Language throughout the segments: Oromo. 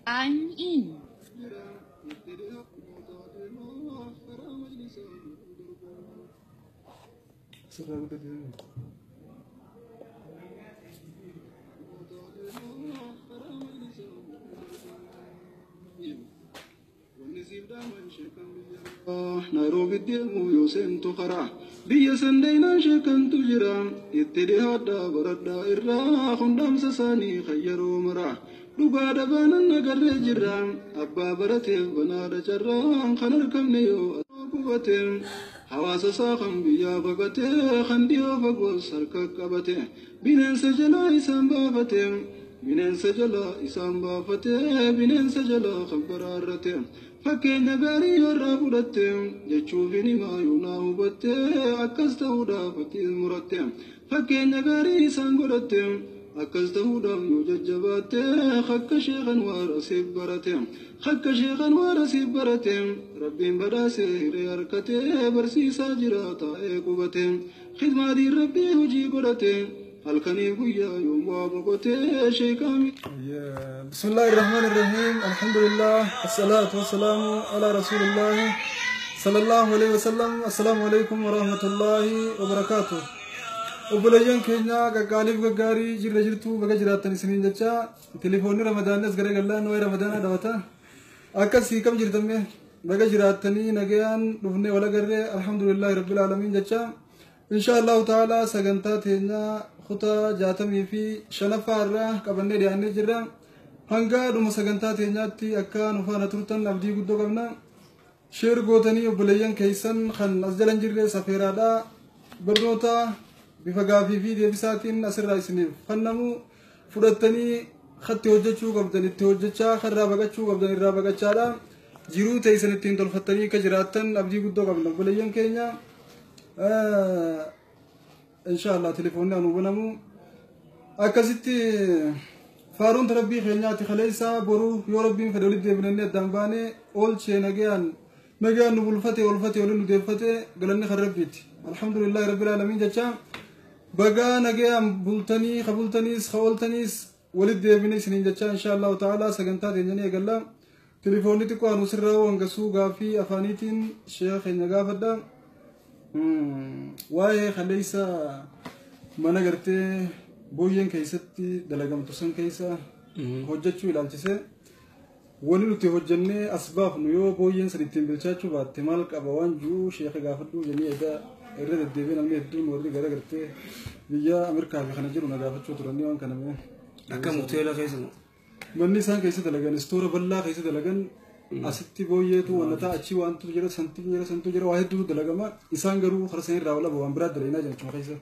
I'm in. Nairobi deemu yoo seentu karaa biyya sandeenaa sheekantu jira itti dhihaadhaa baradhaa irraa hundaamsa isaanii kan yeroo maraa dhugaa dhabaanan agarree jirra abbaa barateef banaadha carraan kan argamne yoo qubate hawaasa isaa kan biyyaa baqate kan dhiyoo fagoos harka qabate bineensa jalaa isaan baafate bineensa jalaa isaan baafate bineensa jalaa kan baraarrate fakkeenya gaarii warraa fudhatte jechuufin himaa yoonaa hubatte akkas ta'uudhaaf ittiin muratte fakkeenya gaarii isaan godhatte akkas ta'uudhaaf yoo jajjabaatte akka sheekan waara siif barate akka sheekan waara siif barate rabbiin badhaase hiree harkate barsiisaa jira taa'ee qubate khidmaatiin rabbii hojii godhate halkanii guyyaa yoom waa boqote sheekami. Bismillahir Rahmanir Rahim. Alhamdulillah. Assalatu wassalamu ala Rasulillah sallallahu alaihi wasallam. Assalamu alaikum warahmatullahi wabarakatuh. Obboleeyyan keenya gaggaalif gaggaarii jirra jirtu baga jiraattan isiniin jecha telefoonni Ramadaanas gara gallaan waa'ee Ramadaanaa dhawata akkasii kam jirtamme baga jiraattanii nagayaan dhufnee wal agarree alhamdulillahi rabbil aalamiin jecha inshallah ta'ala sagantaa teenya kutaa 65 irraa qabannee dhiyaannee jirra hanga dhuma sagantaa teenyaatti akka nu faana turtan abdii guddoo qabna sheer gootanii obboleeyyan keessan kan as jalan jirre safeeraadha barnoota bifa gaafii fi deebisaatiin asirraa isiniif fannamu fudhattanii khatti hojjechuu qabdan itti hojjechaa karraa baqachuu qabdan irraa baqachaadha jiruu teessan ittiin tolfattanii akka jiraattan abdii guddoo qabna obboleeyyan keenya inshallah telefoonni anu banamu akkasitti faaruun rabbii keenyaati khaleessa boru yoo rabbiin fedhe walitti deebinannee addaan baane oolchee nagayaan nu bulfate olfate waliin nu deeffate galanni kan rabbiiti alhamdulillahi rabbil aalamiin jecha baga nagayaan bultanii kabultaniis kaoltaniis walitti deebine isiniin jecha inshallah ta'ala sagantaa teenyanii eegalla telefoonni xiqqoo anu sirraa wangasuu gaafii afaaniitiin sheekh keenya gaafadha waa'ee khaleessa mana gartee booyyeen keessatti dalagamtu san keessa hojjechuu ilaalchise wani nuti hojjennee asbaaf nu yoo booyyeen san ittiin bilchaachuu baatte maal qaba waan jiru sheekha gaafadhu jennee egaa irra deddeebiin namni hedduun warri gara gartee biyya Ameerikaa fi kana jiru na gaafachuu turanii waan kana mee akka hoteela keessa manni isaan keessa dalagan istoora bal'aa keessa dalagan asitti booyyeetu wanta achi wantu jira santu jira waa hedduu dalagama isaan garuu harsan irraa wala waan biraa dalaynaa jechuun keessa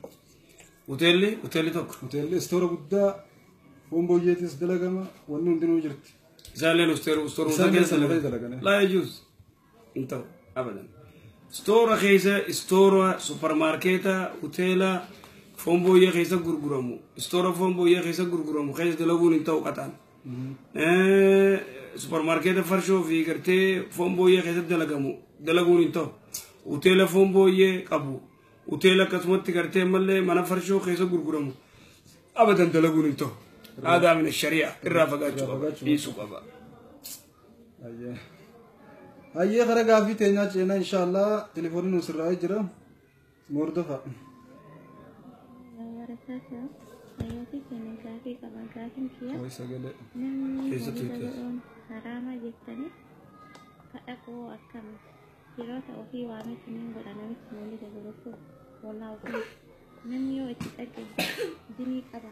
hoteelli tokko hoteelli istoora guddaa waan booyyeetis dalagama wanni hundinuu jirti isaalleen istoora keessa dalagan laa yajuuz inta abadan istoora keessa istoora supermarkeeta hoteela foon booyyee keessa gurguramu istoora foon booyyee keessa gurguramu keessa dalaguun hin ta'u qataan supermarket farsho fi garte fomboye khayta dalagun into hotel fomboye qabu hotel kasmatti garte malle mana farsho khaysa gurguramu abadan dalagun into hada min ash-shari'a irrafaqachu bisu qaba ayye khara gafi teenya ceena inshallah telefoon nu sirraa jira mordofa Ayati kene gafi kaban gafin kiya. Oi sagale. Harama jettani kadako akkam yeroo ofii waan ittiin godhanami mooli dabalatu wala ofii namni yoo itti dhaqe dinii qaba.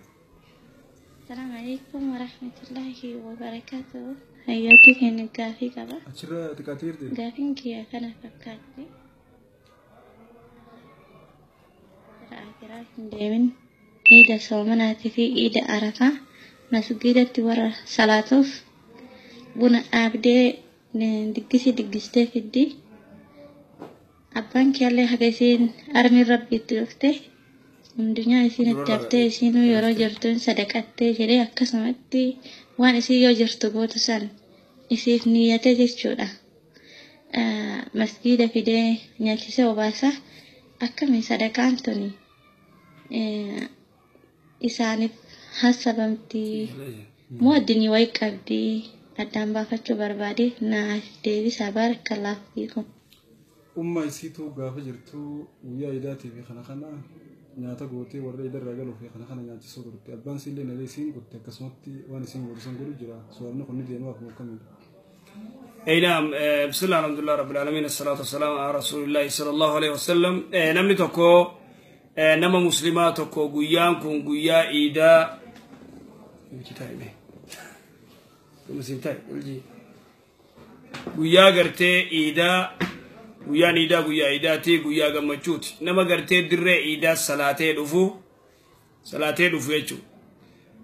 Assalamu alaikum wa rahmatullahi wa barakatuh. Ayati kene gafi qaba. Achira tikatirde. Gafin kiya kana fakkaatti. Akhiraa deemin إيدا صومناتي في إيدا عرفة مسجدة ورا صلاتوف بنا أبدي دقستي في الدي أبانك يالله حقسين أرمي ربي تلوفته من دنيا يسين التابته يسينو يرو جرتون صدقاتي جري أكسمتي وان يسي يو جرتو بوتو سان يسيف نيته جيشودا مسجدة في دي نيالكسي وباسا أكمي صدقان توني إساني حسبمتي مودني ويكبدي addaan baafachuu barbaade naaf deebisaa barakallahu fiikum. isiituu gaafa jirtu guyyaa idaatii fi kana nyaata gootee warra idarraa galuu fi kana nyaachisuu turte. Abbaan siillee nalee isiin gutte akkasumatti waan isiin godhisan godhu jira. Soorni kun ni deemu akkuma kamidha. أي نعم بسم الله الحمد لله رب العالمين الصلاة والسلام على رسول الله صلى الله عليه وسلم نمني تكو نما مسلمات تكو قيان كون قيا إيدا قيا قرتي إيدا قيا نيدا قيا إيدا تي قيا قمتشوت نما قرتي در إيدا صلاة دفو يجو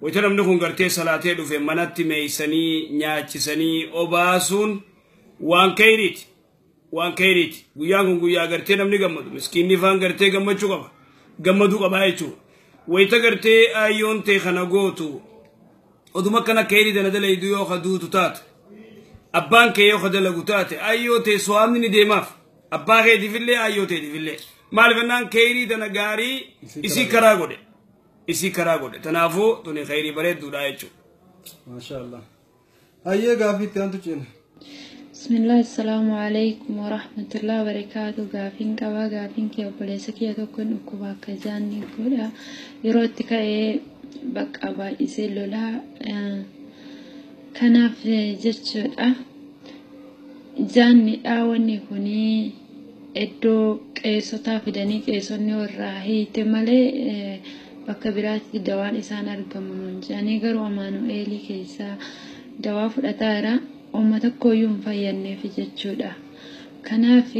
ويتنم نكون قرتي صلاة دفو مناتي ميساني نياتشساني أباسون وان كيريت guyyaa kun guyyaa gartee namni gammadu miskiinni faan gartee gammaduu qaba jechuudha wayita gartee ayyoon ta'e kana gootu oduma kana keerii dana dalaydu yoo kaduutu taate abbaan kee yoo kadalagu taate ayyoo ta'e so'aamni ni deemaaf abbaa keetiifillee ayyoo ta'eetiifillee maaliif ennaan keerii dana gaarii isii karaa godhe tanaafuu tuni keerii bareedduudha jechuudha. Maashaallah. Ayyee gaafiitti aantu ceena. بسم الله السلام عليكم ورحمة الله وبركاته غافين كوا غافين كي أبوليسك يتوكن أكوا كجاني كودا يروتك بق أبا إسلولا كنا في جتشود جاني أوني كوني إدو كيسوتا في دني كيسوني وراهي تمالي بق برات دوان إسان أرقمون جاني غرو أمانو إلي كيسا دوا فلتارا ummata koyyuun fayyannee fi jechuudha. Kanaaf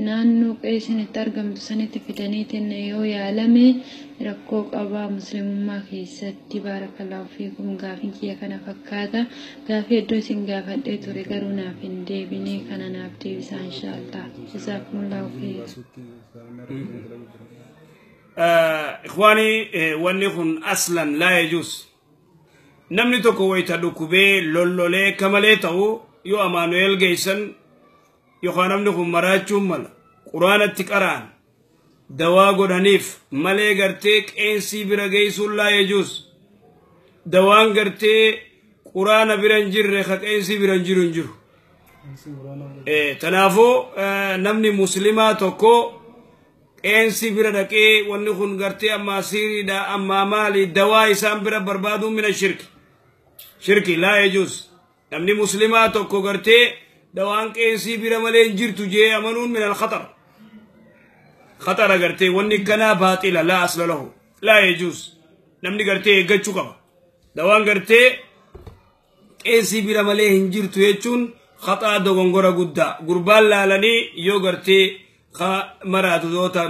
naannoo qeessinitti argamtu sanitti fidaniitiin yoo yaalame rakkoo qabaa muslimummaa keessatti barakallahu fiikum gaafin kiyya kana fakkaata. Gaafii iddoo isin gaafadhee ture garuu naaf hin deebine kana naaf deebisaa inshaallah. Jazakumullahu khayr. إخواني ونكون أصلا لا يجوز namni tokko wayita dhukubee lollolee kamalee ta'u yoo amaanu'eel geessan yookaan namni kun maraachuun mala quraanatti qaraan dawaa godhaniif malee gartee qeensii bira geessuun laa yejuus dawaan gartee quraana bira hin jirre ka qeensii bira hin jiru tanaafuu namni muslimaa tokko qeensii bira dhaqee wanni kun gartee ammaa siriidha ammaa maali dawaa isaan bira barbaaduun mina shirki laa yejuus namni muslimaa tokko gartee dawaan qeensii bira malee hin jirtu jee amanuun min alkhatar khatara gartee wanni kanaa baaxila laa asla lahu laa yejuus namni gartee eeggachuu qaba dawaan gartee qeensii bira malee hin jirtu jechuun khaxaa dogongora guddaa gurbaan laalanii yoo gartee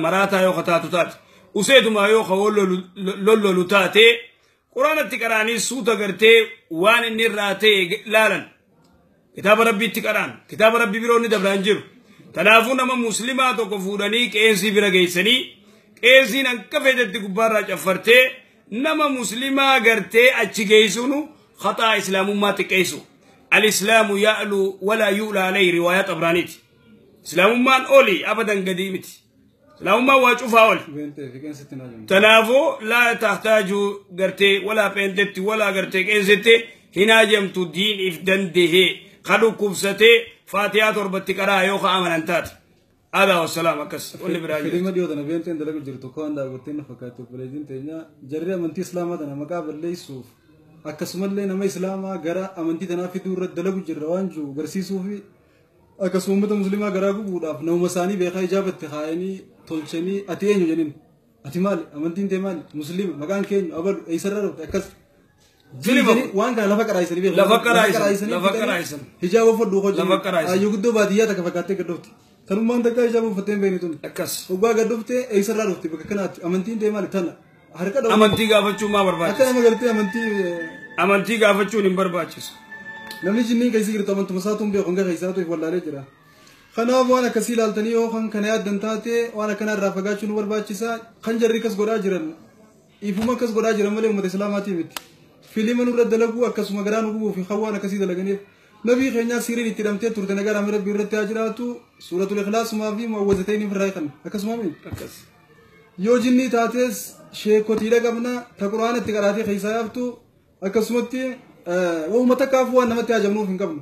maraataa yoo kataatu taate useetumaa yoo lollolu taate quraanatti qaraanii suuta gartee waan inni irraa ta'e laalan kitaaba rabbiitti qaraan kitaaba rabbii biroo inni dabraan jiru tanaafuu nama muslimaa tokko fuudhanii qeensii bira geessanii qeensiin akka feetetti gubbaarraa caffartee nama muslimaa gartee achi geessunu khaxaa islaamummaa xiqqeessu al-islaamu ya'lu walaa yu'la alayhi riwaayaa xabraaniiti islaamummaan oli abadan gadii miti islaamummaan waa cufaa oli tanaafuu laa tahtaaju gartee walaa peentetti walaa gartee qeensetti hinaajamtu diiniif dandahee kadhukkubsatee faatiyaa torbatti qaraa yoo ka amanan taate aadaa wassalaam akkas wanni biraa jiru kelima dhiyootana beenteen dalagu jirtu koon daawwatteen fakkaatu obboleeyyiin teenya jarri amantii islaamaa tana maqaa balleessuuf akkasumallee nama islaamaa gara amantii tanaa fiduu irratti dalagu jirra waan jiru garsiisuufi akkasuma uummata muslimaa garaa gubuudhaaf nama isaanii beekaa ijaabatti haayanii tolchanii ati eenyu jedhin ati maali amantiin tee maali muslima maqaan keenya abalu eessarraa dhufte akkas waan kana lafa qaraayisanii beeku lafa qaraayisan hijaaba fodhu hojii ayyuu guddoo baadiyyaa takka fakkaattee gaddofte tanummaan takka hijaaba uffattee beekni tun akkas waggaa gaddofte eessarraa dhufte bakka kanaatti amantiin tee maali tana harka dhawu amantii gaafachuu maa barbaachisa akka nama galtee amantii gaafachuun hin barbaachisu namni jinniin keessi jirtu amantuma isaatuun beeku hanga keessaatuuf wallaalee jira kanaaf waan akkasii ilaaltanii yoo kan kana yaaddan taate waan akkana irraa fagaachuun nu barbaachisa kan jarri akkas godhaa jiran ifuma akkas godhaa jiran malee uummata islaamaatii miti fiilima nurra dalaguu akkasuma garaa nu gubuu fi hawwaan akkasii dalaganiif nabii keenyaa siriin itti hidhamtee turte nagaa ramee rabbii irratti haa jiraatu suuratul ikhlaasumaa fi mu'awwazatayni ofirraa kan akkasuma min yoo jinnii taates sheekotiidha qabna ta quraana itti qaraatee keessaa yaaftu akkasumatti وهم تكافوا أن متى جمنوه في قبل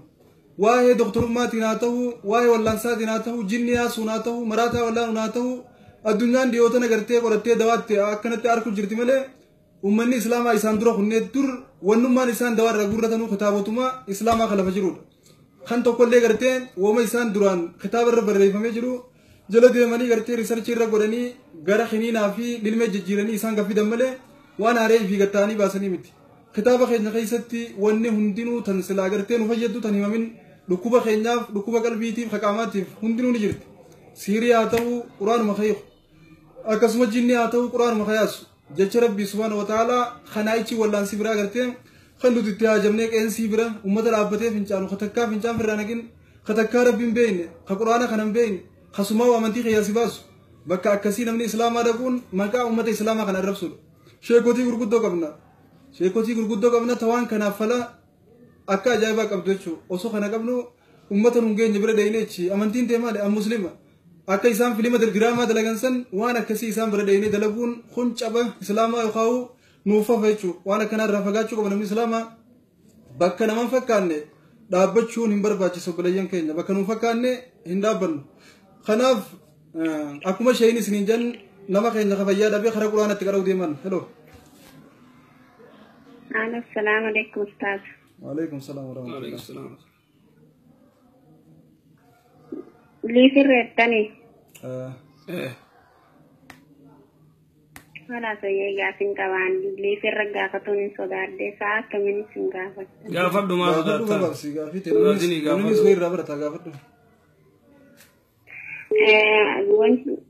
واي دكتور ما تناته واي ولا انسان تناته جنيا سناته مراتا ولا ناته الدنيا ديوتنا قرتي قرتي دوات أكنت أركو جرتي مله ومن إسلام إنسان درو خنّي دور ونما إنسان دوار رجورة تنو خطابتما إسلام خلاف جرود خن تقول لي قرتين وما إنسان دران خطاب الرب الرئيفة جرو جلدي ماني قرتي ريسيرش رجورني غير خنين في للم جيراني إنسان كفي دمله وأنا أري في قطاني باسني متي خطاب خير نخيستي وني هندينو تنسلا قرتين وفجدو تنيما من لكوبا خيناف لكوبا قلبيتي خكاماتي هندينو نجرت سيريا أتو قرآن مخيخ أكسم جني أتو قرآن مخياس جل ربي سبحانه وتعالى خنايتي ولا سبرا قرتين خلو تتهاجمنك إن سبرا ومدى العبتين فينجانو ختكا فينجان فرانكين ختكا ربي بين خقرآن خنم بين خصما ومنتي خيا سباس بكا أكسين من إسلام أدبون مكا أمة إسلام خنا الرسول شيكوتي غرقودو قبنا توان كنا فلا أكا جايبا قبضوشو وصو خنا قبنو أمة نمجين جبرا دينيتشي أمانتين تيمالي أم مسلمة أكا إسام فيلم الدراما دلغنسن وانا كسي إسام برا ديني دلبون خنش أبا إسلاما يخاو نوفا فيتشو وانا كنا رفقاتشو قبنا من إسلاما بكا نمان فكاني دابتشو نمبر باچي سوكوليان كينيا بكا نوفكاني هندابن خناف أكما شايني سنينجان نما كينيا خفايا دابي خرا قرآن تقرأو ديمان هلو السلام عليكم أستاذ. وعليكم السلام ورحمة الله. عليكم السلام. لي في الرتاني. خلاص يا جافين كمان لي في الرجع كتوني صدار دي ساعة كمان سنجافة. جافة دوما صدار. جافة تلوني سوير رابر تجافة.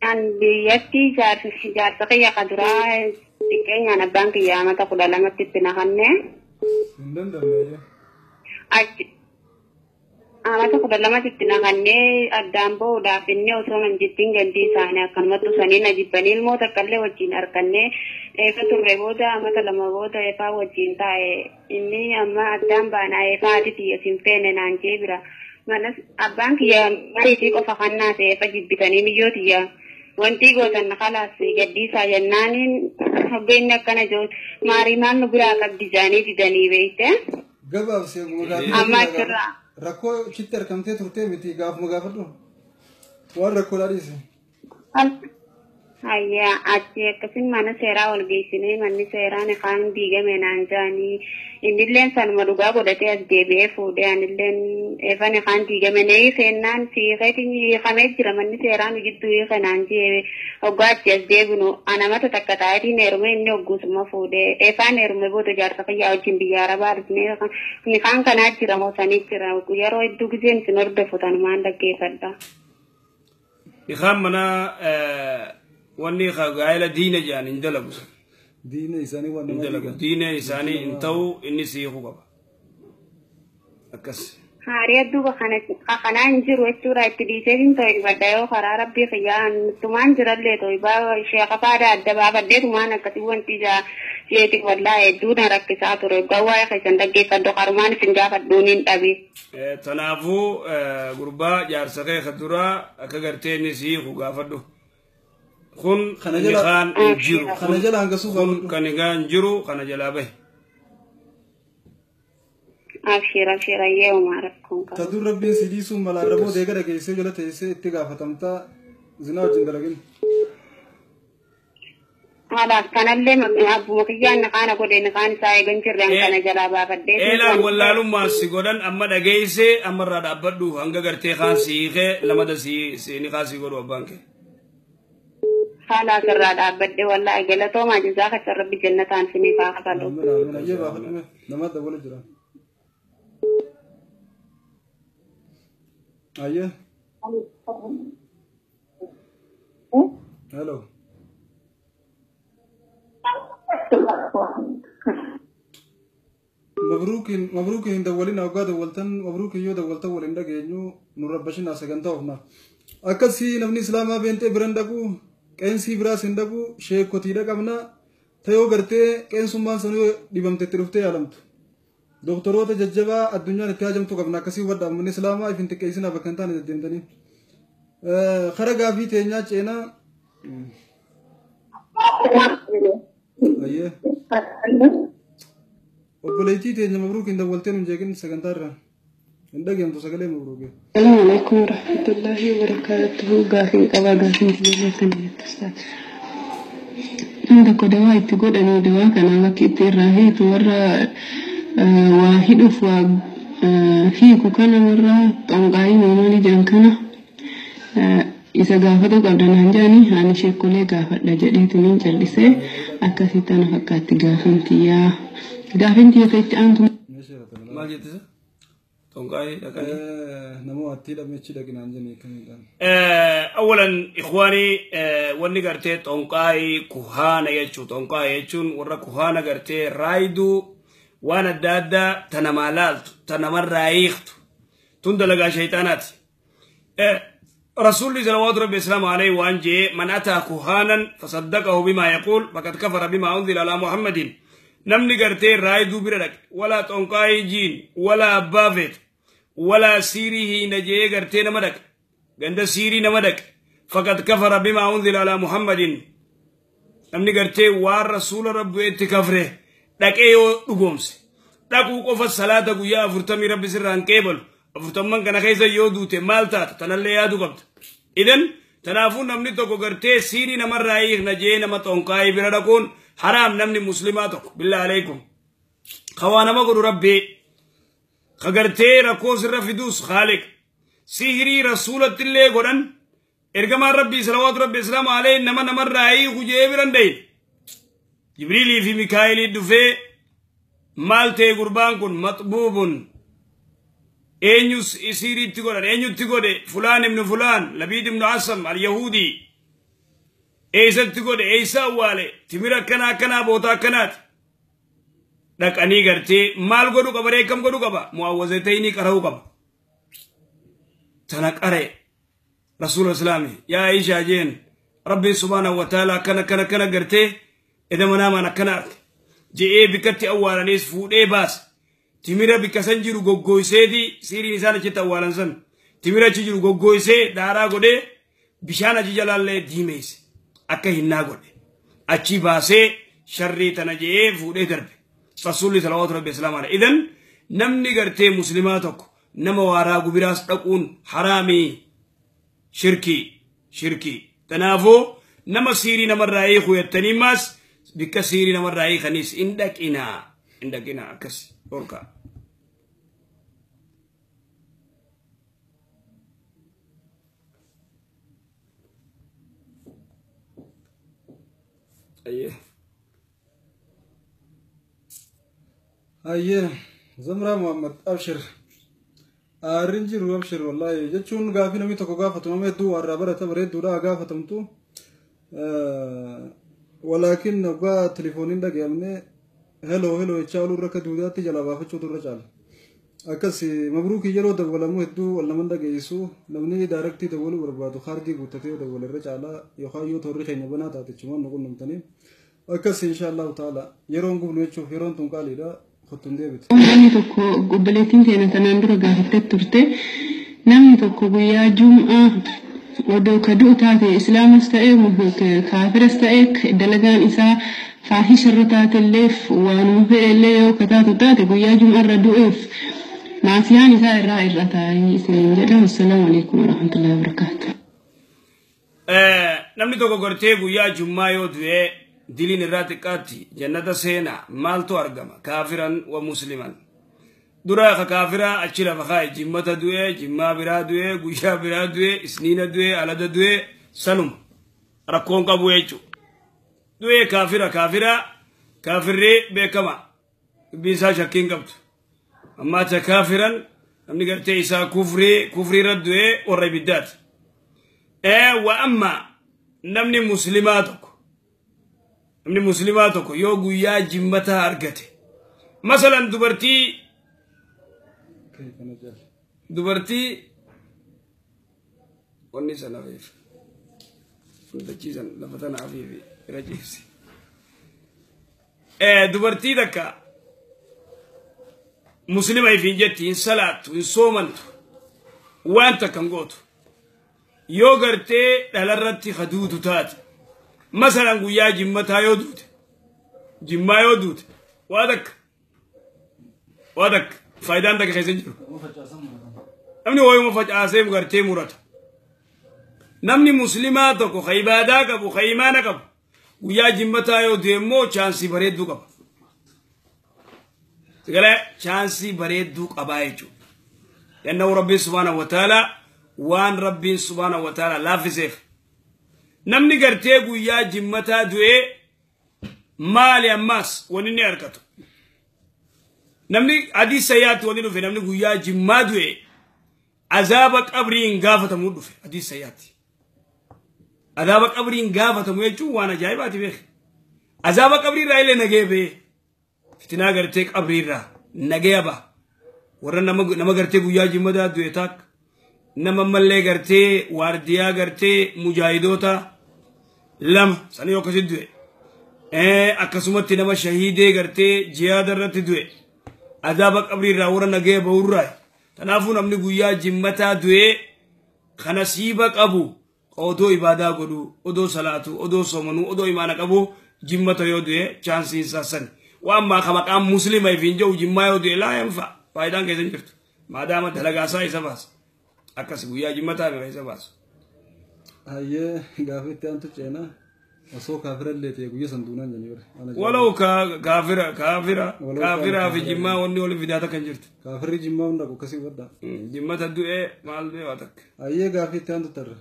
أن بيأتي جار تقيا قدرة تكين أنا بانك يا ما تقول لما تبنا خنّة. أنا تقول لما تبنا خنّة الدامبو دافنّي وصوم جتين جندي سانة كان ما تساني نجيبني الموت كله وجين أركنّة فتور ربودا أما تلما بودا يفا وجين تاي إني أما الدام بانا يفا تي يسمفين نانجي برا manas abang kia mari ti ko fakanna te pajibitani miyoti ya wanti go tan khalas gaddi sa yannanin habbenna kana jo mari man bura ka dijani didani weite gabab se muga amma tira rako chitter kamte turte miti gaf muga fadu war rako larise ayya ache kasin mana sera olgeisine manni sera ne khan dige menanjani indillen san maduga godate as debe fude anillen evane khan dige mene sennan si khaytini khamet jira manni sera ni giddu khananje ogati as debuno anamata takataati nerume inni ogusuma fude efane nerume boto jarta kaya ojimbi yara bar ni khan kana jira mo sani jira yaro iddu gizen sinorde futan manda ke fadda ikhamana واني خايلة دينا جان اندلقوا دينا إساني وانا اندلقوا دينا إساني انتو إني سيخوا بابا أكس هاري أدوبا خانا انجر وشورا اتديسين توي بدايو خرا ربي خيان تمان جرال لي توي با شيخا فادا أدبا بدي تمان كتبوان تيجا شيتك والله دونا ركسا توري قواي خيسان دقي فدو خرمان سنجا فدونين أبي تنافو غربا جار سخي خدورا أكاقرتيني سيخوا غافدو خن خان جيرو خنجل خن كنجان جيرو خنجل به أبشر يوم عرفكم تدور ربي سيديسو ملا ربو ديغا دغيسه جلا تيسه اتغا فتمتا زنا جندلغين هذا كان لي ابو مكيان كان كودين كان ساي غنجر كان جلا بافدي الا والله لما سيغودن اما دغيسه امر دابدو هنگا غرتي خان سيخه لما دسي سيني خاسي غدو بانك خلاص الرادع بدي والله قلتو ما جزاك ربي جنة عنفني فاقفلو من أجيب أخذ نمات ولا جرا أيه هلو مبروك إن دولين أوقات دولتن مبروك يو دولتا ولين دقينو نربشنا سكنتوفنا أكسي نبني سلاما بنت برندكو كأنسي براس عندكو شيء كتيرة كمنا تيو قرتة كأنسومان سنو دبمت تروفتة علمت دكتورات ججبا الدنيا نتاجم تو كمنا كسي ودا من إسلاما يفنت كيسنا بكنتان الدنتني خرجا في تينيا چينا أيه وبليتي تيجي مبروك إن دولتين وجاكين سكنتارا عندك يوم تسجلين مبروك. السلام عليكم ورحمة الله وبركاته. قافين قبا قافين تجيبوا سنة تستاذ. عندك دواء تقول أنا دواء كان على كتير راهيت مرة واحد فوق فيك وكان مرة تنقاي ماني جان كنا إذا قافتو قبل نهجاني أنا شيء كله قافت لجدي تنين جلسة أكثر فكات قافنتي فيت أنتم. ما جت تنقاي لكني. نمو أتيلا ميتشي لكن عندني كمية. أولا إخواني ونقرتي تنقاي كهانة يجو تنقاي يجون ورا كهانة قرتي رايدو وانا دادا تنمالالت تنمر رايخت تندلقا شيطانات. رسول الله صلوات ربي السلام عليه وانجي من أتى كهانا فصدقه بما يقول فقد كفر بما أنزل على محمد. نمني قرتي رايدو بردك ولا تنقاي جين ولا بافت ولا سيريه نجي قرتي نمدك عند سيري نمدك فقد كفر بما أنزل على محمد. نمني قرتي وار رسول ربي اتكفره لك ايو دقومس لكو قف الصلاة قويا فرتمي ربي سران كيبل فرتمان كان خيزا يودو تمالتات تنالي يادو قبط. إذن تنافون نمني توقو قرتي سيري نمر رايق نجي نما تنقاي بردكون حرام نمني مسلماتك بالله عليكم. خوانا مقر ربي خقرتي ركوز الرفدوس خالق سيهري رسولة اللي قرن ارقما ربي صلوات ربي السلام عليه نما نمر رايق جيبران دين جبريل في ميكائيل الدفي مالتي قربان كن مطبوب اينيوس اسيري تقول اينيو تقول فلان ابن فلان لبيد ابن عصم اليهودي ايسا تقول ايسا والي تميرا كنا بوتا كنات لك اني قرتي مال قدو قبا ريكم قدو قبا معوزتيني كرهو قبا تنك اري رسول الاسلامي يا عيشة جين ربي سبحانه وتعالى كنا قرتي إذا منام أنا كنارك جئ بكتي أولا نيس فودي باس تميرا بكسنجرو غوغوي سيدي سيري نسانا چتا أولا سن تميرا چجرو غوغوي سي دارا غودي بشانا جلال لي ديميس أكا هنا غودي أچي باسي شرري تنجئ فودي درب رسول صلى الله عليه وسلم. إذن نمني غرتي مسلماتك نما وارا غبراس تقون حرامي شركي تنافو نما سيري نما رايخ ويتنماس بكسيري نما رايخ خنيس عندك إنا كس أوركا. أيه زمرة محمد أبشر أرنجي أبشر والله جتشون قافنا ميتو قافة ما يدو الرابرة تبريد دولا قافة تمتو ولكن نبغى تليفونين دا قيامنا هلو يتشاولوا ركضوا ذاتي جلابا فتشوا الرجال أكسي مبروك يجلو دبولا مهدو ولا من دا قيسو لمني دايركتي دبولو بربادو خارجي قوتتي دبولا الرجال يخايو توري خينا بناتا تشمان نقول نمتنين أكسي إن شاء الله تعالى يرون قبل يتشوف يرون تنقالي دا خطن ديبت namni tokko obboleettiin keenya tanaan dura gaafattee turte namni tokko guyyaa jum'aa odoo ka du'u taate islaamas ta'e kaafiras ta'e dalagaan isaa faahisharra taatelleef waanuma fedhellee yoo ka taate guyyaa jum'arra du'eef maasiyaan isaa irraa taa'ee isiniin jedha. Assalaamu alaykum warahmatullahi wabarakaatuh. namni tokko gortee guyyaa jum'aa yoo du'e دلين الراتقاتي جنة سينا مالتو أرقما كافرا ومسلما درا كافرا أشيلا فخاي جمة دوية جمة برا دوية قوشا برا دوية سنين دوية على دوية سلم ركون كابويتشو دوية كافر بكما بيسا شكين قبط أما كافرا نمني قرتي إسا كفري ردوية والربيدات وأما نمني مسلماتك من مسلماتك يوغو يا جمتا أرغتي مثلا دبرتي ونسى نغير فندجيزا لفتنا عفيفي رجيسي دبرتي دكا مسلمة في جتي إن صلاة إن صومنت وانت كنغوتو يوغرتي دلرتي خدود تاتي مثلا قويا جمتا يودوت وادك ودك فايدان دك خيسن جرو نمني هو يوم فجأة مغرتي مرات نمني مسلماتك وخيبادك أبو خيمانك أبو ويا جمتا يو ديمو چانسي بريد دوك أبو تقول چانسي بريد دوك أبايجو لأنه ربي سبحانه وتعالى وان ربي سبحانه وتعالى لا فيزيف نمني غرتي ويا جمتا دوئي مالي أماس ونيني أركتو نمني عدي سيات ونينو في نمني ويا جمتا دوئي عذابك أبرين غافة مودو في عدي سياتي عذابك أبرين غافة مودو وانا جايباتي بيخ عذابك أبرين رايلي نجيبه فتنا غرتيك أبرين را نجيبه ورنا نما غرتي ويا جمتا دوئي تاك نما ملي غرتي وارديا غرتي مجاهدوتا لم سنيو كسي دوئي akkasumatti nama shahidee gartee jihaada irratti du'e adaaba qabrii irraa warra nagee ba'urraa tanaafuu namni guyyaa jimmataa du'e kana siiba qabu odoo ibaadaa godhu odoo salaatu odoo soomanu odoo imaana qabu jimmata yoo du'e chaansiin saasan waan maa maqaan muslima ifiin jedhu jimmaa yoo du'e laa yanfa faayidaan keessan jirtu maadaama dalagaasaa isa baasa akkas guyyaa jimmataa bira isa baasa. Hayyee gaafetti aantu ceenaa. أصو كافر اللي تيجي يسندونا جنيور. ولو كافر في جماعة وني ولا في داتا كنجرت. كافر جماعة وندك وكسي ودا. جماعة تدو مال ده واتك. أيه كافي تانو ترى.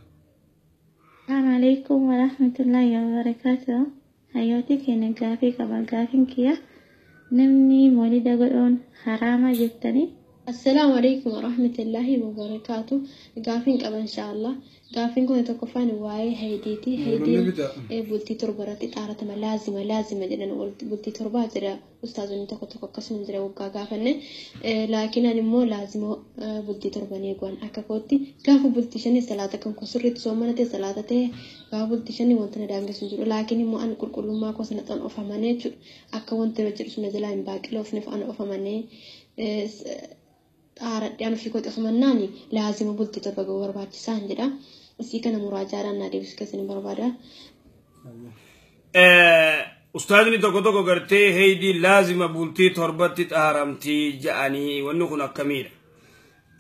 السلام عليكم ورحمة الله وبركاته. حياتي كنا كافي كبار كافين كيا. نمني مولد أقولون حرامة جتني. السلام عليكم ورحمة الله وبركاته. كافين كبار إن شاء الله. قافين كنا تكفان واي هيديتي بولتي تربرتي طارت ما لازم جدا بولتي تربات جرا أستاذ أنت كنت كقسم جرا وقا قافنة لكن أنا مو لازم بولتي ترباني يقول أكاكوتي قافو بولتي شني صلاة كم كسرت سومنة صلاة تي قافو بولتي شني وانتنا دامج سنجر لكن مو أنا كل ما كوسنة أن أفهمني أكا وانتنا جرس مزلا باقي لو فنف أنا أفهمني طارت يعني في كوت أفهمناني لازم بولتي تربا جوار باتي سانجرا وسيكنا مراجعة ناديوس كسين بربادا. أستاذني تقولوا قرتي هيدي لازم بولتي تربتي تهرمتي جاني ونخنا كمير.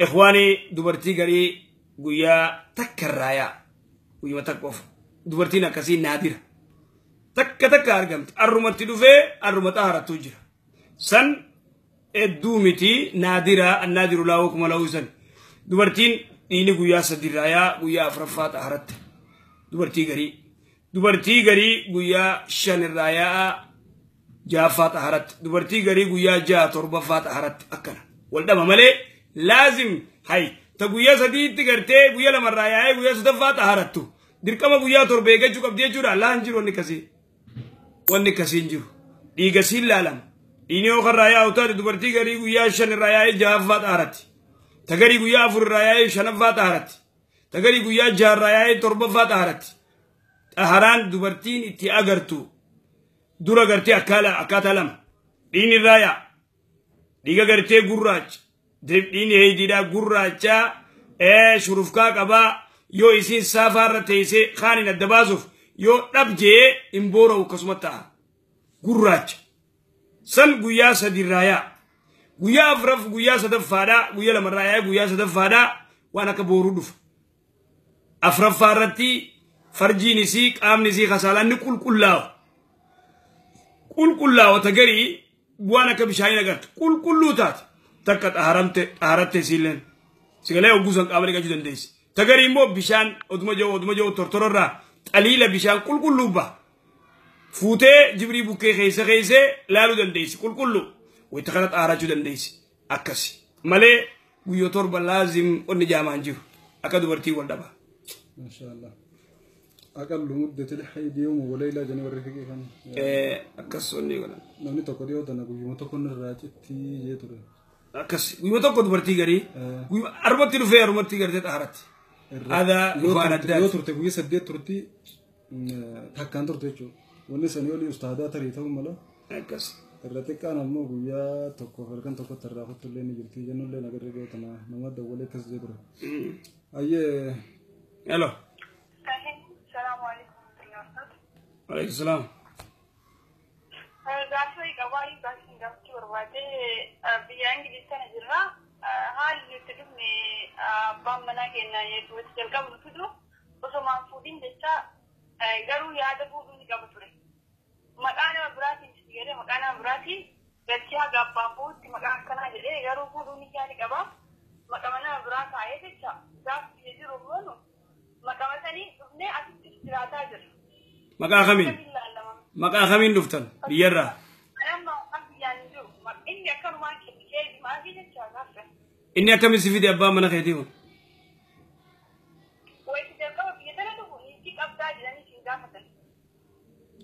إخواني دبرتي قري قويا تكرايا قويا تكوف دبرتينا كسين نادر تك أرجمت الرمتي دفع الرمت أهرت تجرا سن الدومتي نادرة النادر لاوكم لاوزن دبرتين ini guyyaa sadi raayaa guyyaa afuraffaat aharat dubartii garii guyyaa shan raayaa jaafaat aharat dubartii garii guyyaa jaa torbaffaat aharat akkana wal dhaba malee laazim hay ta guyyaa sadiitti gartee guyyaa lama raayaa guyyaa sadaffaat aharattu dirqama guyyaa torbee gachuu qabdi jechuudha laan jiru wanni kasiin jiru dhiiga siin laalama dhiini yoo kan raayaa utaate dubartii garii guyyaa shan raayaa jaafaat aharatti تغري غيا فور رايا شنفا طهرت تغري غيا جار رايا تربفا طهرت طهران دبرتين اتي اغرتو دورا غرتي اكاتلم دين رايا ديغا غرتي غراج دين هيديدا غراجا شرفكا قبا يو اسين سافر تيسي خانين الدبازوف يو دبجي امبورو كسمتا غراج سن غيا سدي رايا guyyaa afraf guyyaa sadaffaadha guyyaa lamarraa guyyaa sadaffaadha waan akka booruu dhufa afraffaarratti farjiin isii qaamni isii kasaalanni qulqullaa'u tagarii waan akka bishaanii agartu qulqulluu taate takka xaharatte isiilleen sigalee ogguusan qaama dhiqachuu dandeessi tagarii immoo bishaan oduma jiru tortororraa xaliila bishaan qulqulluu ba'a fuutee jibrii bukkee keessa laaluu dandeessi qulqulluu ويتخلط أراجو دنديس أكسي ملء ويوتور بلازم ونجامان جيو أكادو برتي والدبا ما شاء الله أقل مدة الحيد يوم وليلة جنوري فيكي كان أكسوني ولا نوني تقولي أنا بقول ما تكون الراجع تي يتور أكسي ويوتور برتي غري أربعة رفيع أربعة غري تأهرت هذا يفعل الدال يوتور تقولي سديت ترتي تكان ترتي شو ونسأني أستاذ تريثهم ملا أكسي الرتي كان المو ويا تكو فلكن تكو ترى خط اللي نجلتي جنون اللي نقدر نقول تنا نمد ولا كذا برا أيه ألو السلام عليكم ورحمة الله عليكم السلام قافي jalqabaa baasiin gaafachuu barbaade biyya Ingiliiz kana jirra. Haalli itti dhufne abbaan manaa keenya yesuus jalqabnu fidu osomaan fuudhin jecha garuu yaada fuudhuu ni qaba ture. Maqaa nama biraatiin jedhee maqaa nama biraatiin galchee haga abbaan fuudhutti maqaa akkanaa jedhee garuu fuudhuu ni yaada qaba. Maqaa nama biraa kaa'ee jecha gaaffii jiru immoo maqaa sanii dhufnee asitti jiraataa jirra. Maqaa kamiin? Maqaa kamiin dhuftan biyyarraa? Inni akkamiin si fide abbaan mana keetii kun?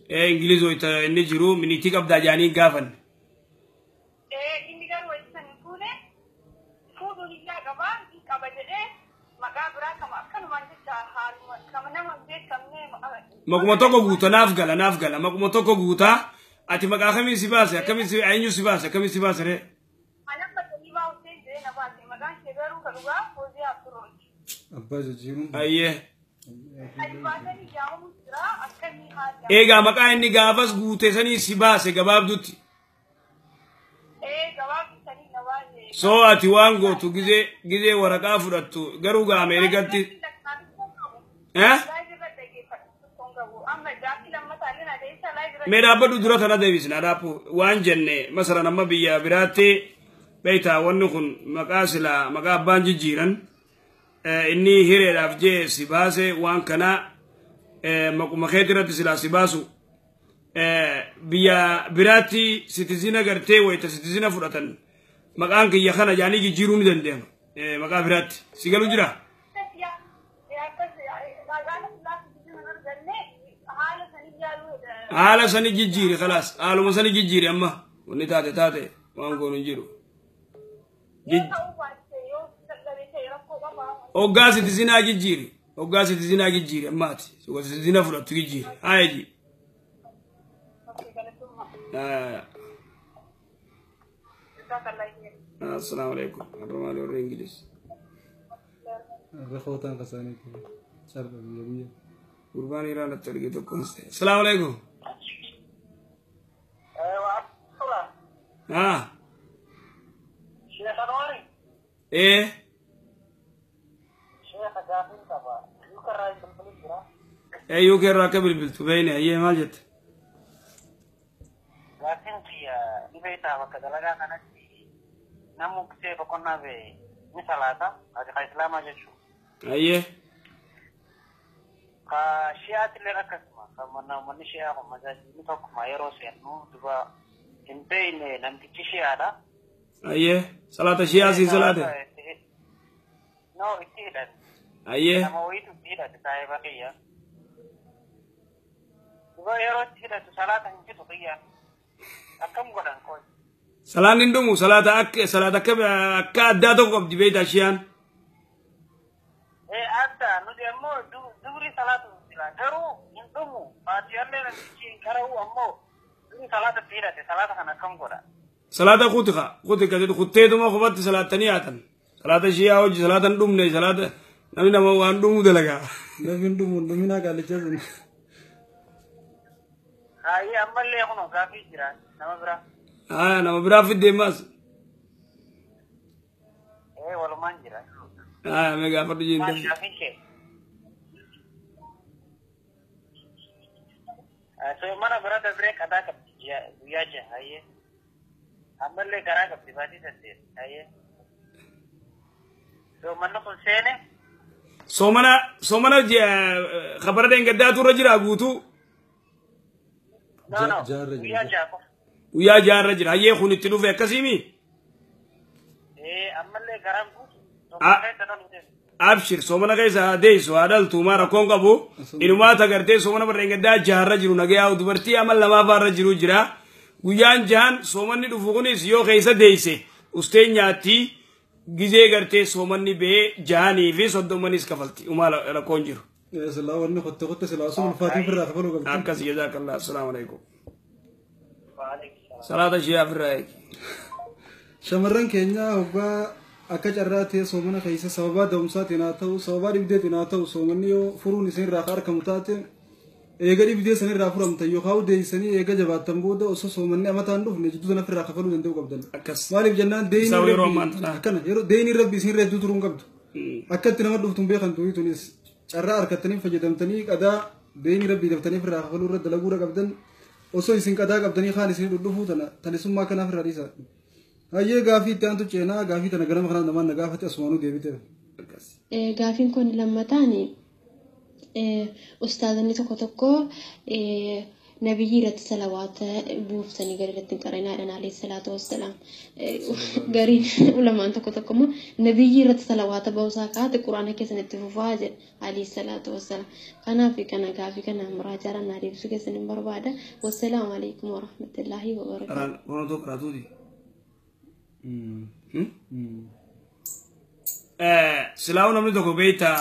Ingiliz wayita inni jiru miniitii qabdaa jedhanii gaafanne. Inni garuu wayita san fuune fuudhuun ijaa qabaa qaba jedhee maqaa biraa kama akkanumaan jecha haaluma kama nama beekamnee Makuma tokko guuta naaf gala makuma tokko guuta ati maqaa kamiin si baase akkamiin si eenyu si baase akkamiin si baase ree? Abbaa jijjiiruun. Ayyee. Egaa maqaa inni gaafas guute sanii si baase gabaabdutti. So ati waan gootu gizee waraqaa fudhattu garuu gaa Ameerikatti. Mee dhaabbadhu dura kana deebisna dhaabbu waan jenne masara nama biyya biraatti beeytaa wanni kun maqaa silaa maqaa abbaan jijjiiran inni hireedhaaf jee si baase waan kana maquma keetii irratti silaa si baasu biyya biraatti sitizina gartee wayita sitizina fudhatan maqaan kiyya kana jaanii jijjiiruu ni dandeema maqaa biraatti si galu jira. Haala sani jijjiiri khalaas haaluma sani jijjiiri amma wanni taate waan goonu jiru. Oggaa sitizinaa jijjiiri ammaati sitizinaa fudhattu jijjiiri haa eji. Assalamu alaikum warahmatullahi wabarakatuh. Rakhotan kasani sarba biya. Qurbani rana tarige to konse. Assalamu alaikum. Sheikh Anwari. Sheikh Gafin Kaba. Yukarra bilbil. Yukarra ka bilbil bayne aye mal jet. Gafin kiya dibeta wakka dalaga kanatti namu kse bokonna be misalata adi islama jechu. Aye. Ka shiati le rakasma kamana man shi'a ko mazaji ni ko mayro senu duba intene namtichi shi'ada. Aye. Salata shi'a si salata. No, itidan. Aye. Nama itu tidak saya pakai ya. Duba yaro tidak salata hinci to kiya. Akam godan ko. Salaan indumu salata akka adda tokko qabdi beeyta shi'aan. Adda nuti ammoo duri salatu sila garuu indumu faatiyalle namtichi garuu ammoo duri salata fiidate salata kana akkam godha. Salata kutika jedhu kutteetuma qubatti salaatanii haatan. Salata shi'aa hojii salatan dhumne salata namni nama waan dhumu dalagaa. Namni dhumina gaalicha sun. Ayi ammallee kuno gaafii jira nama biraa. Nama biraa fidee maas. Walumaan jira. Me gaafadhu jiinta. So mana biraa dabree qadaa qabdi guyyaa jaha ayyee. Ammallee garaa qabdi baatii saddeet ayyee. So manni kun seene. Soomana khabara deengaddaatu irra jira guutuu. No, guyyaa jaha qofa. Guyyaa jaha jira hayyee kun itti dhufe akkasiimi. Ammallee garaan guutu. Abshir soomana keessa deessu haadhaltu maara koon qabu inumaata gartee soomana barreengaddaa jaharra jiru nagayaa dubartii amal lamaafaarra jiru jira guyyaan jahan soomanni dhufu kunis yoo keessa deeyse ustee nyaatti gizee gartee soomanni bee jahanii fi soddomanis kafalti umaa rakkoon jiru. Silaa wanni qotte silaa sun ulfaatiin firraa kafaluu qabdi. Akkas jazaakallah assalaamu alaikum. Salaata shi'aa firraa eegi. Shamarran keenya hoggaa akka carraa ta'e soomana keessa sababaa da'umsaatiin haa ta'u sababaa dhibdeetiin haa ta'u soomanni yoo furuun isin irraa argamu taate eega dhibdee sanirraa furamtan yookaan deeysanii eega jabaattan booda osoo soomanni amataan dhufne jidduu sana firraa kafaluu danda'u qabdan. Maaliif jennaan deeyni rabbi isin irra hedduu turuun qabdu. Akkatti nama dhuftuun beekan turii tunis carraa harkattanii fayyadamtanii qadaa deeyni rabbii daftanii firraa kafaluu irra dalaguudha qabdan osoo isin qadaa qabdanii kaan isin dhudhufuu tanisummaa kanaaf irraa dhiisa. Hayyee gaafii itti aantu ceenaa gaafii tana ganama kanaan namaan na gaafate asumaanuu deebite. Gaafiin kun lammataani ustaazonni tokko nabiyyi irratti salawaata buuftanii gadi irratti qarinaadhaan alayhi salaatu wassalaam gariin ulamaan tokko immoo nabiyyi irratti salawaata bausaa kaate quraana keessanitti fufaa jedha alayhi salaatu wassalaam. Kanaaf kana gaafii kana muraajaadhaan naa deebisuu keessaniin barbaada. Wassalaamu alaykum wa rahmatullaahi wa barakaatuh. Silaawun namni tokko beektaa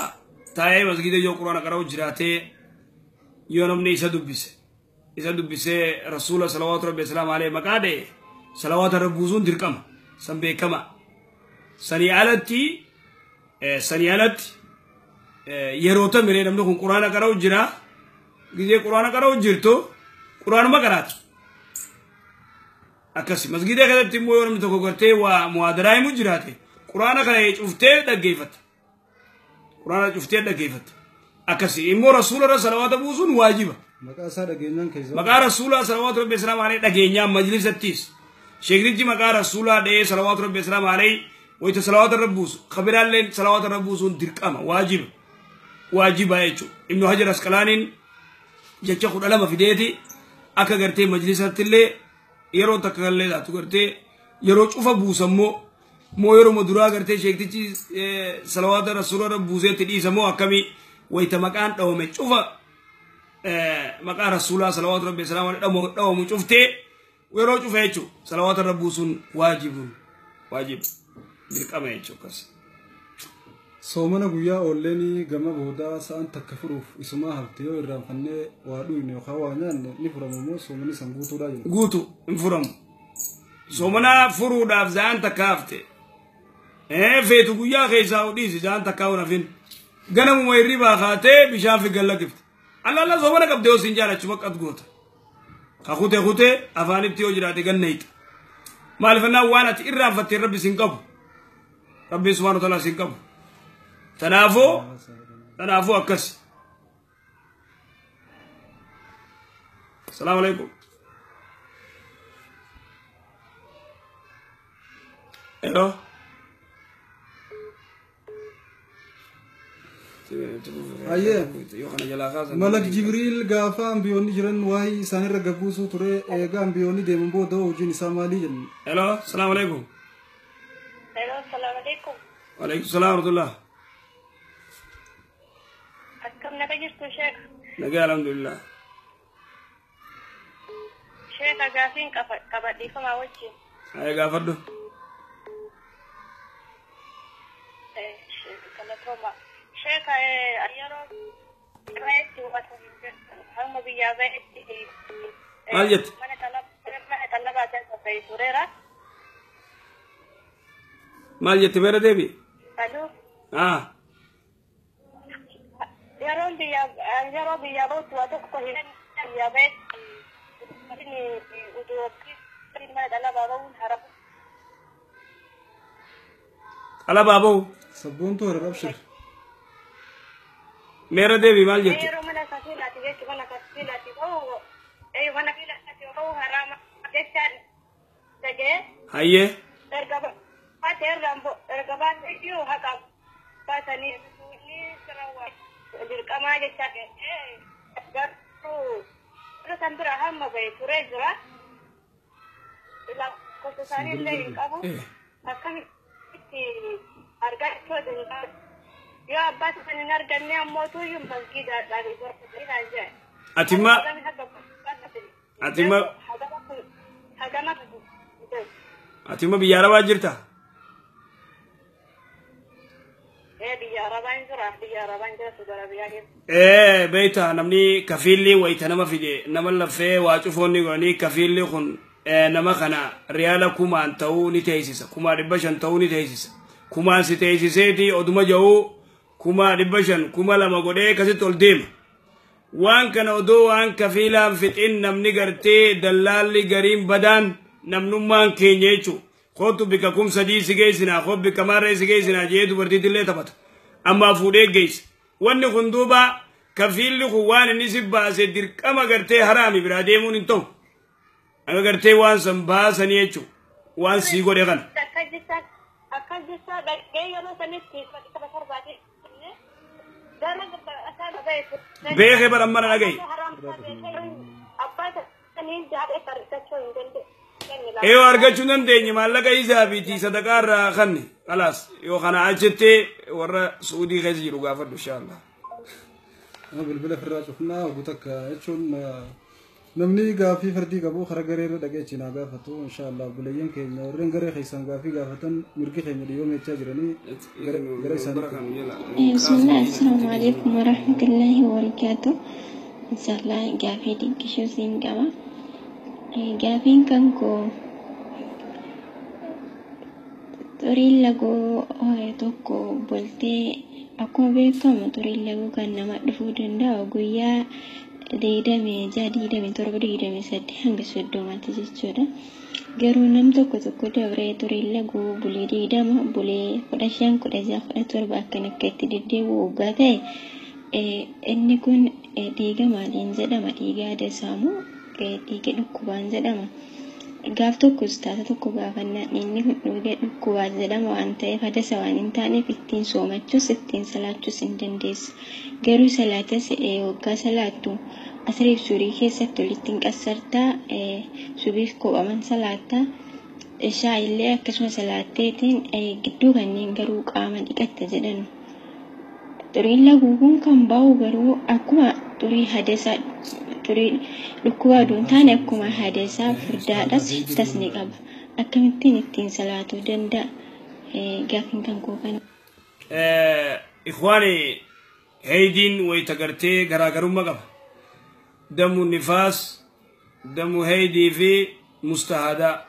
taa'ee masgiida yoo quraana qara'u jiraatee yoo namni isa dubbisee rasuula salawaatu rabbi islaam alee maqaa dha'e salawaata irra buusuun dirqama san beekama sanii alatti yeroo tamiree namni kun quraana qara'u jira gizee quraana qara'u jirtu quraanuma qaraata akkasi masgiida keessatti immoo yoo namni tokko gartee waa muhaadaraa himu jiraate quraana kana cuftee dhaggeeffata quraana cuftee dhaggeeffata akkasi immoo rasuula irra salawaata buusuun waajiba. Maqaa rasuula salawaatu rabbi islaam alayhi dhageenyaan majlisattis sheekrichi maqaa rasuula dhee salawaatu rabbi islaam alayhi wayita salawaata irra buusu kabiraalleen salawaata irra buusuun dirqama waajiba jechuudha. Ibnu Hajar Asqalaaniin jecha 12 fideeti akka gartee majlisattillee yeroo takka kallee taatu gartee yeroo cufa buusammoo moo yeroo maduraa gartee sheektichi salawaata rasuula irra buuseetti dhiisamoo akkamii wayita maqaan dhawame cufa maqaa rasuulaa salawaatu rabbi islaam alayhi dhawamu cuftee yeroo cufa jechuudha salawaata irra buusuun waajib dirqama jechuudha. Soomana guyyaa oolleen gama boodaa sa'aan takka furuuf isumaa hafte yoo irraanfannee waa dhuyne yookaan waa nyaanne ni furamu moo soomani san guutuudhaa jiru? Guutu hin furamu. Soomana furuudhaaf sa'aan takka hafte feetu guyyaa keessaa dhiisi sa'aan takkaa hin hafin ganamuma hirribaa kaatee bishaan fi gallaqifte. Allah soomana qabdee yoo siin jaalachu maqqat goota. Ka kutee afaanitti yoo jiraate ganneeyta. Maalifannaa waan ati irraanfattee rabbi siin qabu. Rabbi subhaanahu wa ta'aala siin qabu. Tanaafuu akkas. Assalamu alaikum. Hello. Malak Jibril gaafa ambiyoonni jiran waa'ee isaanirra gagguusuu ture eegaa ambiyoonni deeman booda hojiin isaa maalii jenna? Hello, assalamu alaikum. Hello, assalamu alaikum. Wa alaikum salaam wa rahmatullah. Akkam naga jirtu sheekh? Nagaa alhamdulillah. Sheekh gaafiin qabadhiifamaa wajjin. Aya gaafadhu. Kalatooma. Sheekh yeroo irratti hubatanii hamma biyyaa ba'etti maal jette? mana talabaa ta'e tureera. Maal jette beera deebi? Hallo. Yeroo biyyaa ba'utti waa tokko hin biyyaa ba'etti utuu mana talabaa ba'uun haramu. Talabaa ba'u? Sabboontu hora qabshir. Meera deebi maal jette? Yeroo mana kafilaati jechuun mana kafilaati ba'u mana kafilaati ba'u harama jechaan dhagee. Hayyee. Ergabaan iyyuu haqa baatanii dirqamaa jechaa garuu san bira hamma bahe turee jira. Lakkoofsa isaanii illee hin qabu. Akkamitti argaa jechuudha. Yoo abbaa san hin arganne ammoo tuyyuu masgiidaadhaan gorfatanii jira. Atima biyya Arabaa jirta? Beektaa namni kafiilli wayita nama fide nama lafee waa cufoonni godhanii kafiilli kun nama kana riyaala kumaan ta'uu ni teessisa. Kumaa 500 ta'uu ni teessisa. Kumaan si teessiseeti oduma ja'uu kumaa 500 kuma 2 godhee akkasitti ol deema. وان كان ودو وان كفيلا فتن نمني غرتي دلالي غريم بدان نمنو مان كينيچو خوتو بككم سدي سيجيسنا خو بكمار سيجيسنا جيدو برتي دله تبت اما فودي جيس وان خندوبا كفيل خوان نسبا سدير كما غرتي حرامي براديمون انتو انا غرتي وان سمبا سنيچو وان سيغو دغن بيخي برمنا نجي ايوه ارجعون ديني مالك ايزا بيتي صدقار خني خلاص يو خنا عجتي ورا سعودي غزي رغافر ان شاء الله انا بالبلا في الراس وخنا وقتك اتشون نمني غافي فردي غبو خرغرير دغيچنا غافتو ان شاء الله بلين كي نورن غري خيسان غافي غافتن مرغي خيم اليوم يتجرني غري سان بسم الله السلام عليكم ورحمة الله وبركاته إن شاء الله غافي ديكشو سينغاما غافين كانكو توريلاغو توكو بولتي أكو بكم توريلاغو كان نما دفو دندا غويا deedame jaa diidame torba diidame sadii hanga soddomaatti jechuudha. Garuu nam tokko dabree turille bulee diidama bulee 15 16 17 akkan akka itti deddeebi'u waggaa ta'e inni kun dhiiga maaliin jedhama dhiiga adasaamu dhiiga dhukkubaan jedhama. Gaaf tokkos taata tokko gaafannaan inni kun dhiiga dhukkubaan jedhama waan ta'eef adasa waan hin taaneef ittiin soomachuus ittiin salaachuus hin dandeessu. Garuu salaatas waggaa salaattu asriif surii keessatti walitti hin qassartaa subiif kophaman salaataa shaayillee akkasuma salaatteetiin gidduu kanneen garuu qaama dhiqatta jedhan. Xuriin laguun kan bahu garuu akkuma xurii hadasaa xurii dhukkubaa duun taane akkuma hadasaa furdaadhas tasni qaba. Akkamittiin ittiin salaatuu danda'a gaafin kan kookana. Ikhwaani هيدين ويتقرتي غراغرو مقب دمو النفاس دمو هيدي في مستهدا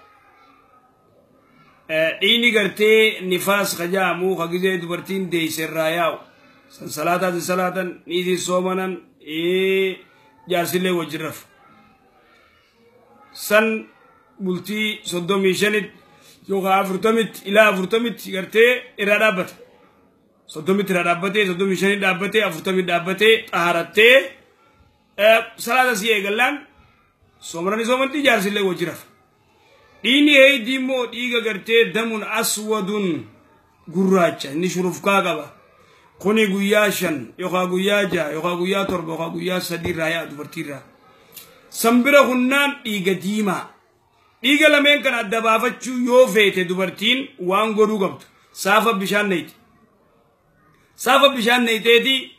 إيني قرتي نفاس خجامو خجزي دبرتين دي سراياو صلاة نيدي صومنا جارسلي وجرف سن بلتي صدومي شند يوغا فرطمت إلا فرطمت قرتي إرادابت صدومي ترادابتي صدومي شند دابتي أفرطمي دابتي طهارتي صلاة سيئة قلان صومراني صومنتي جارسلي وجرف ديني هي ديمو ديغا قرتي دمون أسودون قراجة نشرف كاقبا كوني قياشن يوغا قياجا يوغا قيا ترب يوغا قيا سدير رايا دبرتيرا سمبرا خنان ديغا ديما ديغا لمن كان الدبافتشو يوفيت دبرتين وان قدو قبط صافة بشان نيت صافة بشان نيتي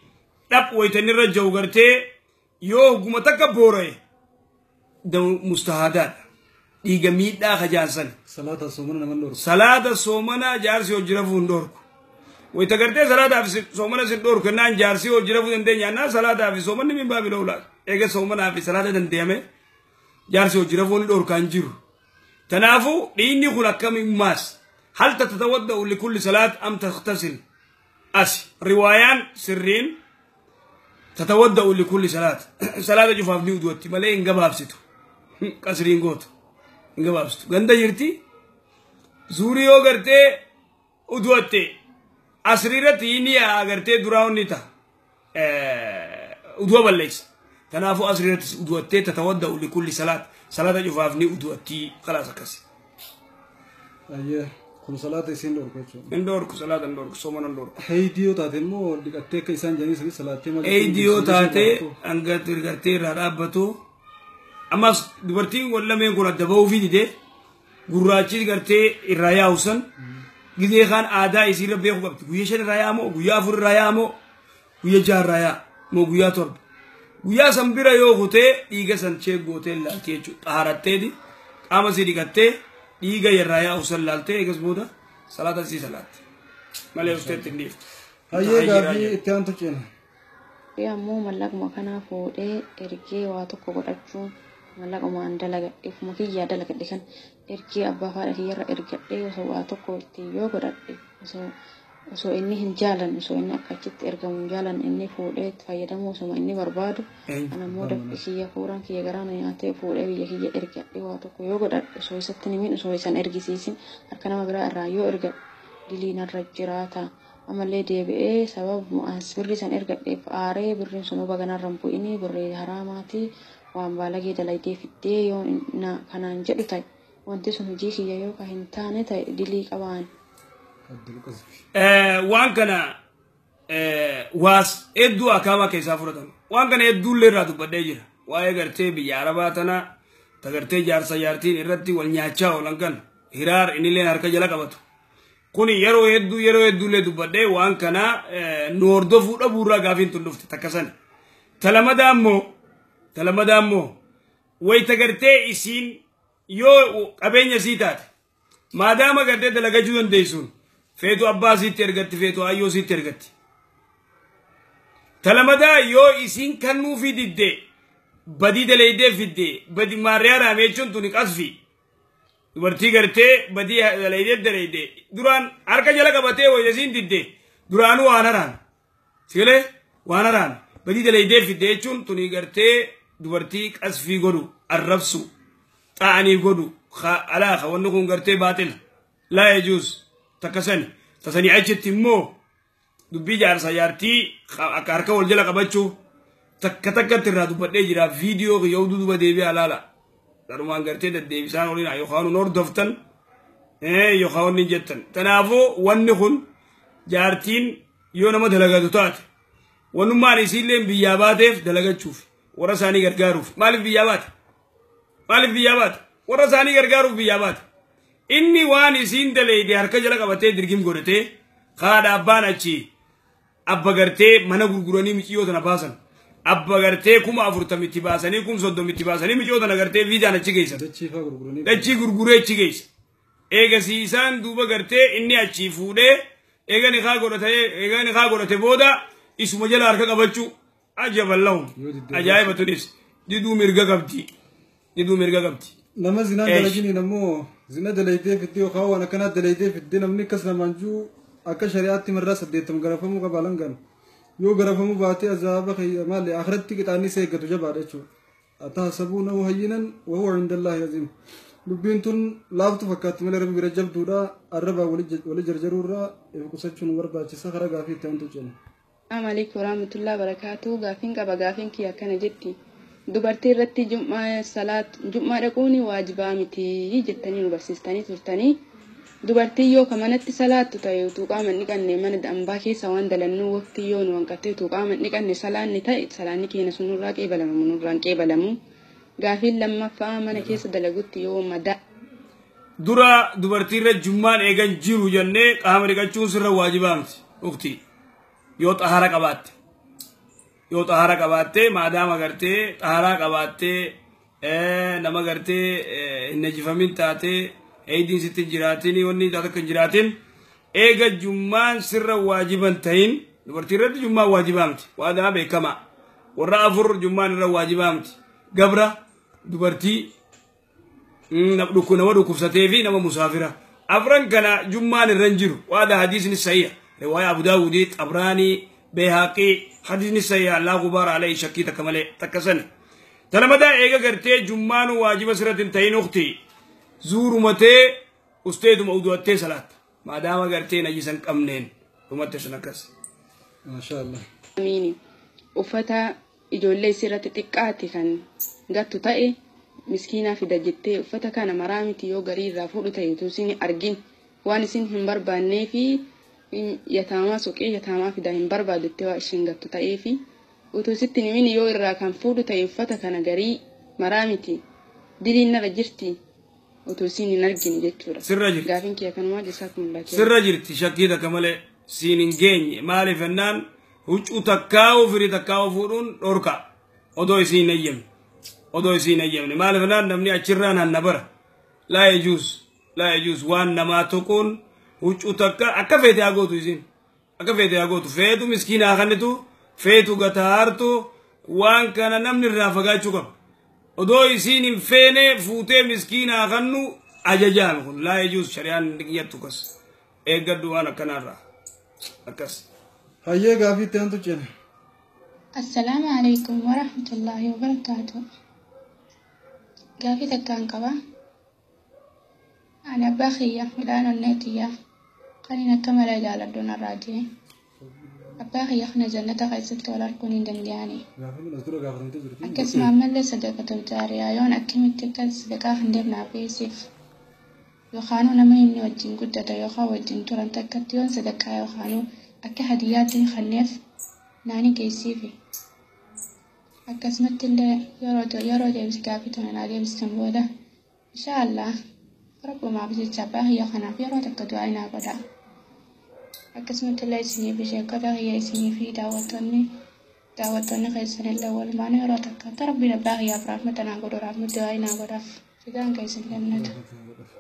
رب ويتني رجو قرتي يو قمتك بوري دو مستهادات ديغا ميدا خجانسن صلاة الصومنا من دور صلاة الصومنا جارسي وجرفون دورك ويتقرتي صلاة في صومنا سندور كنان جارسي وجرفون دندي نا صلاة في صومنا من باب الأولاد إيجا صومنا في صلاة دنديامه جارسي وجرفون دور كانجيرو تنافو ديني خلق من ماس هل تتودع لكل صلاة أم تغتسل روايان سرين تتودع لكل صلاة صلاة جفاف نيو دوتي مالي انقباب ستو كسرين قوت انقباب ستو غندا جرتي زوريو غرتي ودوتي أسريرتي إني أغرتي دراون نتا ودوا بالليس تنافو أسريرتي ودوتي تتودع لكل صلاة جفاف نيو دوتي خلاص كسي أيه كل صلاة يسين دور كيتشو اندور صلاة اندور سومن اندور هيديو تاتين مو ديكاتي كيسان جاني سبي صلاة ما هيديو تاتي انغتر غتي رابطو اما دبرتين ولا مين كون دبو في دي غراچي غرتي الرايا حسن غدي خان ادا يسير بيخو غبت غيشن رايا مو غيا فر رايا مو غيا جار رايا مو غيا تور غيا سمبيرا يو غوتي ديغا سنچه غوتي لالتيچو طهارتي دي قام سي ديغتي ديغا يرايا حسن لالتي غزبودا صلاة سي صلاة مالي استاذ تكليف هيا غابي اتيان تجين يا مو ملك ما كان فودي ارجي واتو غدچو ملك ما اندلغ افمو كي يادلغ دكان ارجي ابا فار هير ارجي وسو واتو تي يو غدد وسو osoo inni hin jaalan osoo inni akkachitti ergamu hin jaalan inni fuudhee fayyadamu osoo inni barbaadu anammoo daffi kiyya fuudhan kiyya garaana nyaatee fuudhee biyya kiyya ergadhe waa tokko yoo godhadhe osoo isatti nimin osoo isan ergisiisin harka nama biraa irraa yoo ergadhe diliinarra jiraata amallee deebi'ee sababa as birri san ergadheef aaree birriin sun baganarran bu'inii birrii haraamaatii waan baalagee dalaydee fiddee yoo kanaan jedhu ta'e wanti sun hojii kiyya yoo ka hin taane ta'e dilii qabaan. Waan kana waas hedduu akaama keessaa fudhatan waan kana hedduullee irraa dubbadhee jira waa'ee gartee biyya arabaa tana tagartee jaarsa jaartiin irratti wal nyaachaa oolan kan hiraar inillee harka jala qabatu kuni yeroo hedduullee dubbadhee waan kana nu hordofuu dhabuurraa gaafiin tun dhufte takkasan talamada ammoo wayita gartee isiin yoo qabeenya sii taate maadaama gartee dalagachuu dandeessuun feetu abbaa siitti ergatti feetu ayyoo siitti ergatti talamadaa yoo isiin kannuufi didde badii dalaydee fidde badi maarriyaa raameechuun tuni qasfi dubartii gartee badii dalaydee dalaydee duraan harka jala qabatee wayita isiin didde duraanuu waan haraan sigalee waan haraan badii dalaydee fidde jechuun tuni gartee dubartii qasfii godhu arrabsu ta'anii godhu alaaqa wanni kun gartee baaxila laa yajuus takkasani tasanii achitti immoo dubbii jaarsa jaartii akka harka wal jala qabachuu takkatti irraa dubbadhee jira viidiyoo yoo duuba deebi'ee alaala dharumaan gartee deddeebisaan olina yookaan hun hordoftan yookaan wanni jettan tanaafuu wanni kun jaartiin yoo nama dalagatu taate wannummaan isiillee biyyaa baateef dalagachuuf warra isaanii gargaaruuf maaliif biyyaa baate warra isaanii gargaaruuf biyyaa baate inni waan isiin dalayde harka jala qabatee dirgim godhatee haadha abbaan achi abba gartee mana gurguranii miciyoo tana baasan abba gartee 40 itti baasanii 30 itti baasanii miciyoo tana gartee viidaan achi geessan dachii gurguree achi geessa eegasiisaan duuba gartee inni achi fuudhee eegani haa godhate booda isuma jala harka qabachuu ajaballahum ajaa'iba tunis diduu mirga qabdi nama zinaan dalagini namoo zina dalaydee fidde yookaan waan akkanaa dalaydee fidde namni akkas namaanjuu akka shari'aatti marraa 8 garafamuu qaba langan yoo garafamuu baatee azaaba maali akhiratti qixaanni isa eeggatu jabaadha jechuudha atahsabuunahu hayyinan wa huwa indallahi aziim dubbiin tun laaftu fakkaatti malee rabbi bira jabduudha arrabaa wali jarjaruurraa qusachuun barbaachisa karaa gaafii itti aantu jenna. Assalamu alaikum warahmatullahi wabarakatuh. Gaafin qaba gaafin kiyya kana jetti. Dubartii irratti jummaa dhaquun waajibaa miti jettanii nu barsiistanii turtanii. Dubartii yoo kamanatti salaattu ta'e utuu qaama dhiqanne mana dambaa keessa waan dalannu waqtii yoo nu hanqatte utuu qaama dhiqanne salaanni ta'e salaanni keenya sunurraa qeebalamu nurraan qeebalamu. Gaafin lammaffaa mana keessa dalagutti yoo madaa. Dura dubartii irra jummaan eegan jiru jennee qaama dhiqachuun sirra waajibaa miti waqtii. Yoo xahara qabaatte maadaama gartee xaharaa qabaatte nama gartee hin najifamin taate eeyidiin sitti jiraatin wanni takka jiraatin eega jummaan sirra waajiban tahin dubartii irratti jummaan waajibaa miti waadaa beekama warra afur jummaan irra waajibaa miti gabra dubartii nama dhukkubsatee fi nama musaafira afran kana jummaan irra jiru waadaa hadiisni sayya رواية أبو داود طبراني بيهقي حديث نسيا لا غبار عليه شكي تكمله تكسن تلمدا إيجا كرتة جمان واجب سرة تين أختي زور متى أستاذ موضوع تسلات ما دام كرتة نجسن كمنين ومتى شنكس ما شاء الله أميني وفتا إجولة سرة تكاتي كان قط تأي مسكينة في دجتة وفتا كان مرامي تيو غرير رافور تأي توسيني أرجين وانسين هم بربانة في yataama suqee yataama fida hin barbaadutte waa ishin gattu ta'ee fi utuu sitti nimini yoo irraa kan fuudhu ta'e uffata kana garii maraa miti diliin narra jirti utuu siin hin argine jechuudha. Sirra jirti. Gaafin kiyya kanumaa jisaatu mul'ate. Sirra jirti shakkii takka malee siin hin geenye maaliif ennaan huccuu takkaa'uu firii takkaa'uu fuudhuun dhorka odoo isiin hin eeyyamne maaliif ennaan namni achirraan hanna bara laa yajuus waan namaa tokkoon huccuu takka akka feete agootu isin akka feete agootu feetu miskiinaa kannitu feetu gataartu waan kana namni irraa fagaachuu qaba odoo isiin hin feene fuutee miskiinaa kannu ajajaame kun laa yajuus shari'aan dhiyyattu kas eeggadhu waan akkanaarraa أكس هيا قافي تانتو جنة السلام عليكم ورحمة الله وبركاته. قافي تكان قبا أنا باخية ملان النتية قنينة كمال جال الدون الراجي أباخي يخنا جنة غيست ولا الكونين دنجاني أكس ما ملي صدقة الجارية يون أكيمي تكال صدقة خندبنا بيسيف يخانو نما إني وجين قدة يخا وجين توران تكت يون صدقة يخانو أكي هديات خنيف ناني كيسيفي أكس متل يرو جيمس كافي تنانا جيمس تنبودا إن شاء الله ربما بزيد سباه يخنا في يرو تكتو عينا بدا أكس متل يسني بشي كده هي يسني في دعوتني خيسن الأول ما نيرو تكت ربي نباه يا برحمة نعقد رحمة عينا بدا فدان كيسن لمنت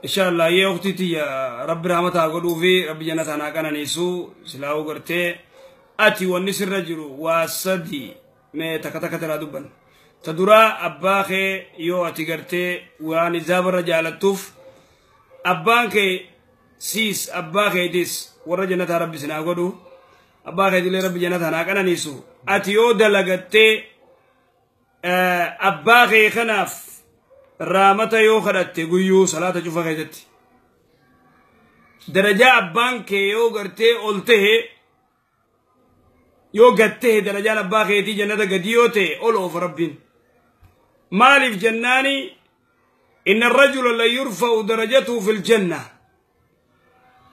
إن شاء الله يا أختي يا رب رحمة أقولوا في رب جنة أنا كان نيسو سلاو قرتي أتي والنسر رجل وصدي ما تكتكت رادبا تدرا أباخي يو أتي قرتي واني زابر رجالتوف أبانكي سيس أباخي ديس ورجنة رب سنا أقولوا أباخي دي رب جنة أنا كان نيسو أتي يو دلقتي أباخي خناف رامتا يو خدت غيو صلاة جوفا خيدت درجة أبانك يو غرتي قلته يو غته درجة أباك تي جنة غديوتي أولو فربين مالي في جناني إن الرجل لا يرفع درجته في الجنة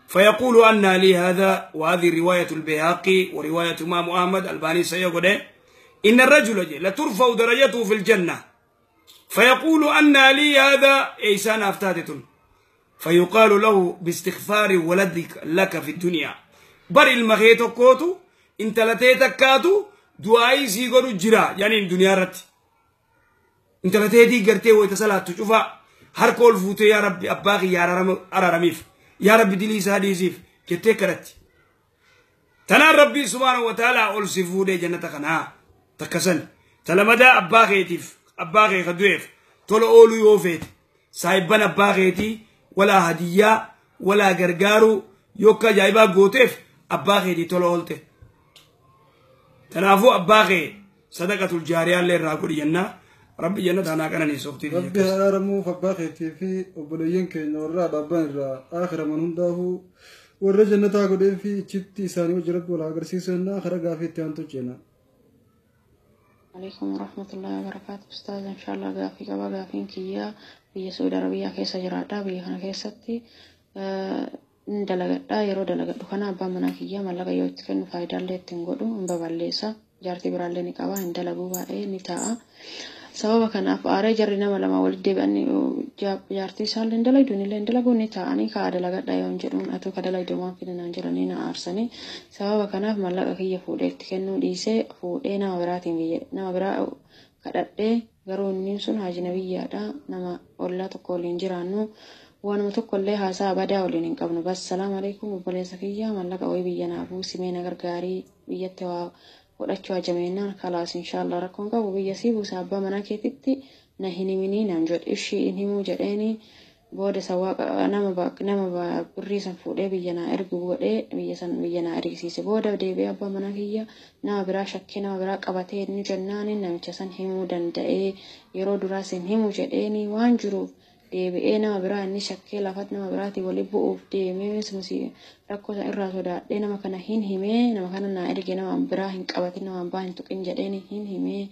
فيقول أن لي هذا وهذه رواية البيهقي ورواية إمام أحمد الباني سيقول إن الرجل لا ترفع درجته في الجنة فيقول أن لي هذا إيسان أفتاتة فيقال له باستغفار ولدك لك في الدنيا بر المغيت كوتو انت لتيتك كاتو دعائي سيقولوا جرا يعني الدنيا رت انت لتيتي قرتي ويتسلات تشوفها هر كل فوتو يا ربي أباغي يا رميف يا ربي دلي ساديسيف كتي كرت تنا ربي سبحانه وتعالى أول سفودي جنة خنا تكسن تلمدى أباغي تيف أباغي خدويف تولو أولو يوفيت سايبان أباغيتي ولا هدية ولا غرغارو يوكا جايبا غوتيف أباغيتي تولو أولتي تنافو أباغي صدقة الجارية اللي راكو جنة ربي جنة أنا كان نسوختي ربي هرمو فباغيتي في وبليين كي نورا دابان را آخر من هنداه والرجنة تاقو في چبتي ساني وجرب ولا غرسيسنا آخر غافي تيانتو جنة عليكم ورحمة الله وبركاته أستاذ إن شاء الله غافي قبا غافين كيا بيا سعودي عربية كيسا جرادا بيا خانا كيساتي دلغتا يرو دلغتو خانا أبا منا كيا ملغا يوتكن فايدة اللي تنغدو مباباليسا جارتي برالي نكاوا هندلغو باقي نتاعا سبب كان أفعاري جرينا ملما ولدي بأني جارتي سال هندلغو هندلغو نتاعاني كادلغتا يونجرون أتو كادلغو دوان في نانجرانينا أرساني سبب كان أف ملغا كيا فوديت كنو ديسي فودينا وبراتي بيا نما kadhadhee garuu inni sun haajinabiyyaadha nama ollaa tokko waliin jiraannu waanuma tokkollee haasaa badaa waliin hin qabnu bas salaamu alaykum obboleessa kiyya mallaqa wayii biyya naafuu simeena gargaarii biyyatti waa godhachuu hajameennaan kalaas inshaallah rakkoon qabu biyya sii buusa abbaa manaa keetitti na hin himinii naan jedhe ishii hin himuu jedheeni booda sawaa nama birrii san fuudhee biyya naa ergu godhee biyya naa ergisiise booda deebi'ee abbaa manaa kiyya nama biraa shakkii nama biraa qabatee inni jennaani namicha san himuu danda'ee yeroo duraas hin himu jedheeni waan jiruuf deebi'ee nama biraa inni shakkee lafat nama biraatii walii bu'uuf deemee sumsi rakkoo san irraa sodaadhee nama kana hin himee nama kana naa erge nama biraa hin qabatin nama abbaa hin tuqin jedheeni hin himee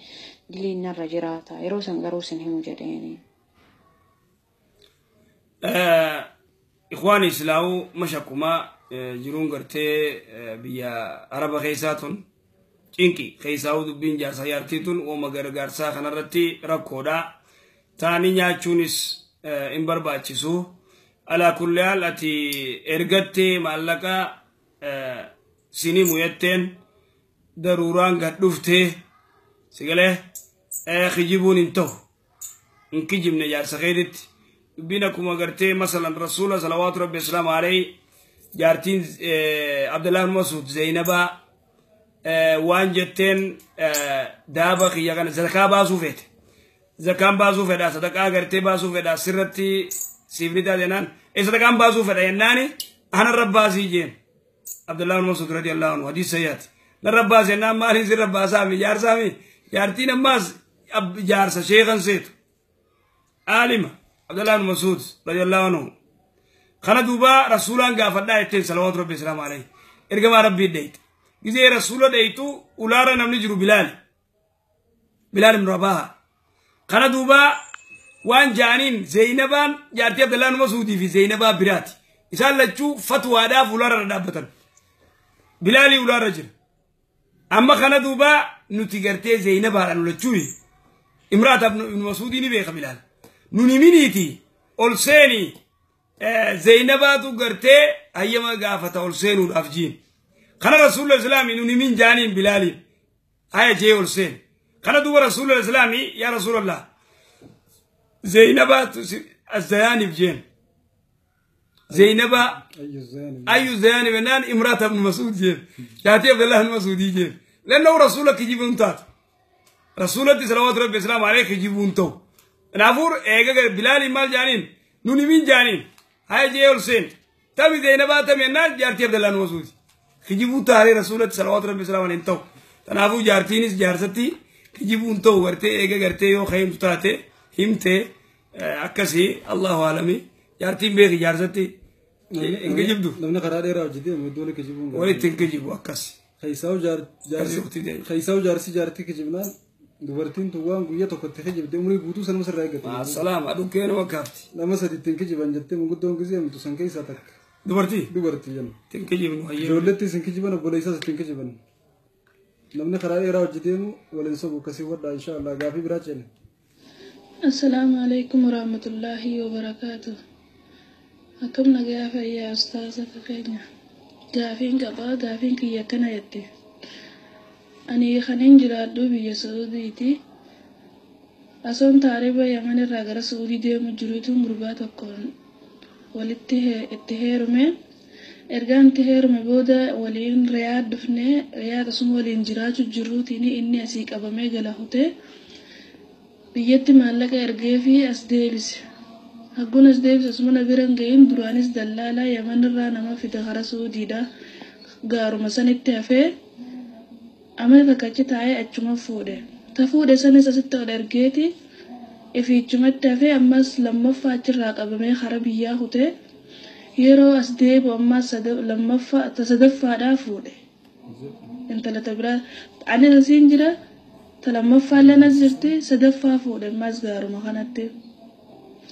diliin narra jiraata yeroo san garuu sin himu jedheeni. إخواني سلاو مشاكما جرون قرتي بيا عرب خيساتون إنكي خيساو دبين جار سيارتيتون وما غرغار ساخن رتي ركودا تاني نياچونس إمبرباچسو على كل حال أتي إرغتي مالكا سيني مويتين ضروران قد دفته سيغله خجيبون انتو انكي جبنا جار سخيدت بينكم وقرتي مثلا رسول صلوات ربي السلام عليه جارتين عبد الله بن مسعود زينبا وان جتين دابا خيا زكاه بازو فيت زكاه بازو فدا صدقه قرتي بازو فدا سرتي سيفريتا دينان صدقه بازو فدا يناني انا رباسي جين عبد الله بن مسعود رضي الله عنه حديث سيات للرباس نام مالي زي رباسامي جار سامي جارتين الناس جارس شيخا سيت عالم عبد الله بن مسعود رضي الله عنه خنا دوبا رسولان غافدا يتين صلوات ربي السلام عليه ارغما ربي ديت جزي رسول ديتو ولارا نمني جرو بلال بن رباح خنا دوبا وان جانين زينبان جارتي عبد الله بن مسعود في زينبا برات إسال لجو فتوى دا فولارا دابتن بلالي ولا رجل أما خنا دوبا نتيجرتي زينبا على لجوي امرأة ابن مسعود نبي بلال نونيمينيتي أولسيني زينبا تو غرتي أيما غافة أولسين والأفجين خنا رسول الله الإسلامي نونيمين جانين بلالي هاي جي أولسين خنا دوبا رسول الله الإسلامي يا رسول الله زينبا الزياني بجين زينبا أي زياني بنان امرأة ابن مسعود جين جاتي عبد الله بن مسعود جين لأنه رسولك يجيبون تات رسولك صلوات ربي السلام عليك يجيبون تو نافور إيجا بلال مال جانين نوني مين جانين هاي جي أولسين تبي زينبا تمنان جارتي عبد الله بن مسعود يجيبون تاري رسولك صلوات ربي السلام عليه تو تنافو جارتينيس جارستي يجيبون تو ورتي إيجا غرتي يو خيم تاتي همتي أكسي الله عالمي جارتين بيخي جارستي إنك جبدو لمن قرار يراو جدي مدولة كجيبون ولي تنكجيبو أكسي خيساو جارسي جارتي كجيبنا دوبرتين توان قوية توقت خجيب دمري بوتو سلم سرعة مع السلامة أدو كينا وكافتي لما سدي تنكجيبان جتة مقدون كزي أم تسنكي ساتك دوبرتي جن تنكجيبن وهي جولتي سنكجيبان وبوليسا تنكجيبان لمن قرار يراو جدي ولا يسوق كسي ودا إن شاء الله قافي براجل السلام عليكم ورحمة الله وبركاته أكم نجافة يا أستاذة كينيا جافين كبا جافين كي يكنا يتي أني خنين جرادو بيا سعوديتي أصلا تاريبا يمن الرجال سعودي دي مجرد مربات أكون اتهيرمي إرجان تهيرمي بودا ولين رياض دفنة رياض اسمه ولين جراج الجروتيني إني أسيك أبا ميجا لهوته بيجتي مالك إرجافي أسديبس هكون أسديبس اسمنا بيرنجين درانيس دلالة يمن الرانا ما في دهارة سعودي دا قارو مسان التافه أما تكاتي تاي أجمع فوده تفوده سنة ستة درجتي إفي أجمع التافه أما لما فاتر راك أبا مي خرابيا هوته يرو أسديب أما صدف لما تصدف فادا فوده أنت لا تبرا أنا تسينجرا تلما فعلا نزرتي صدف فوده ماس قارو مخانته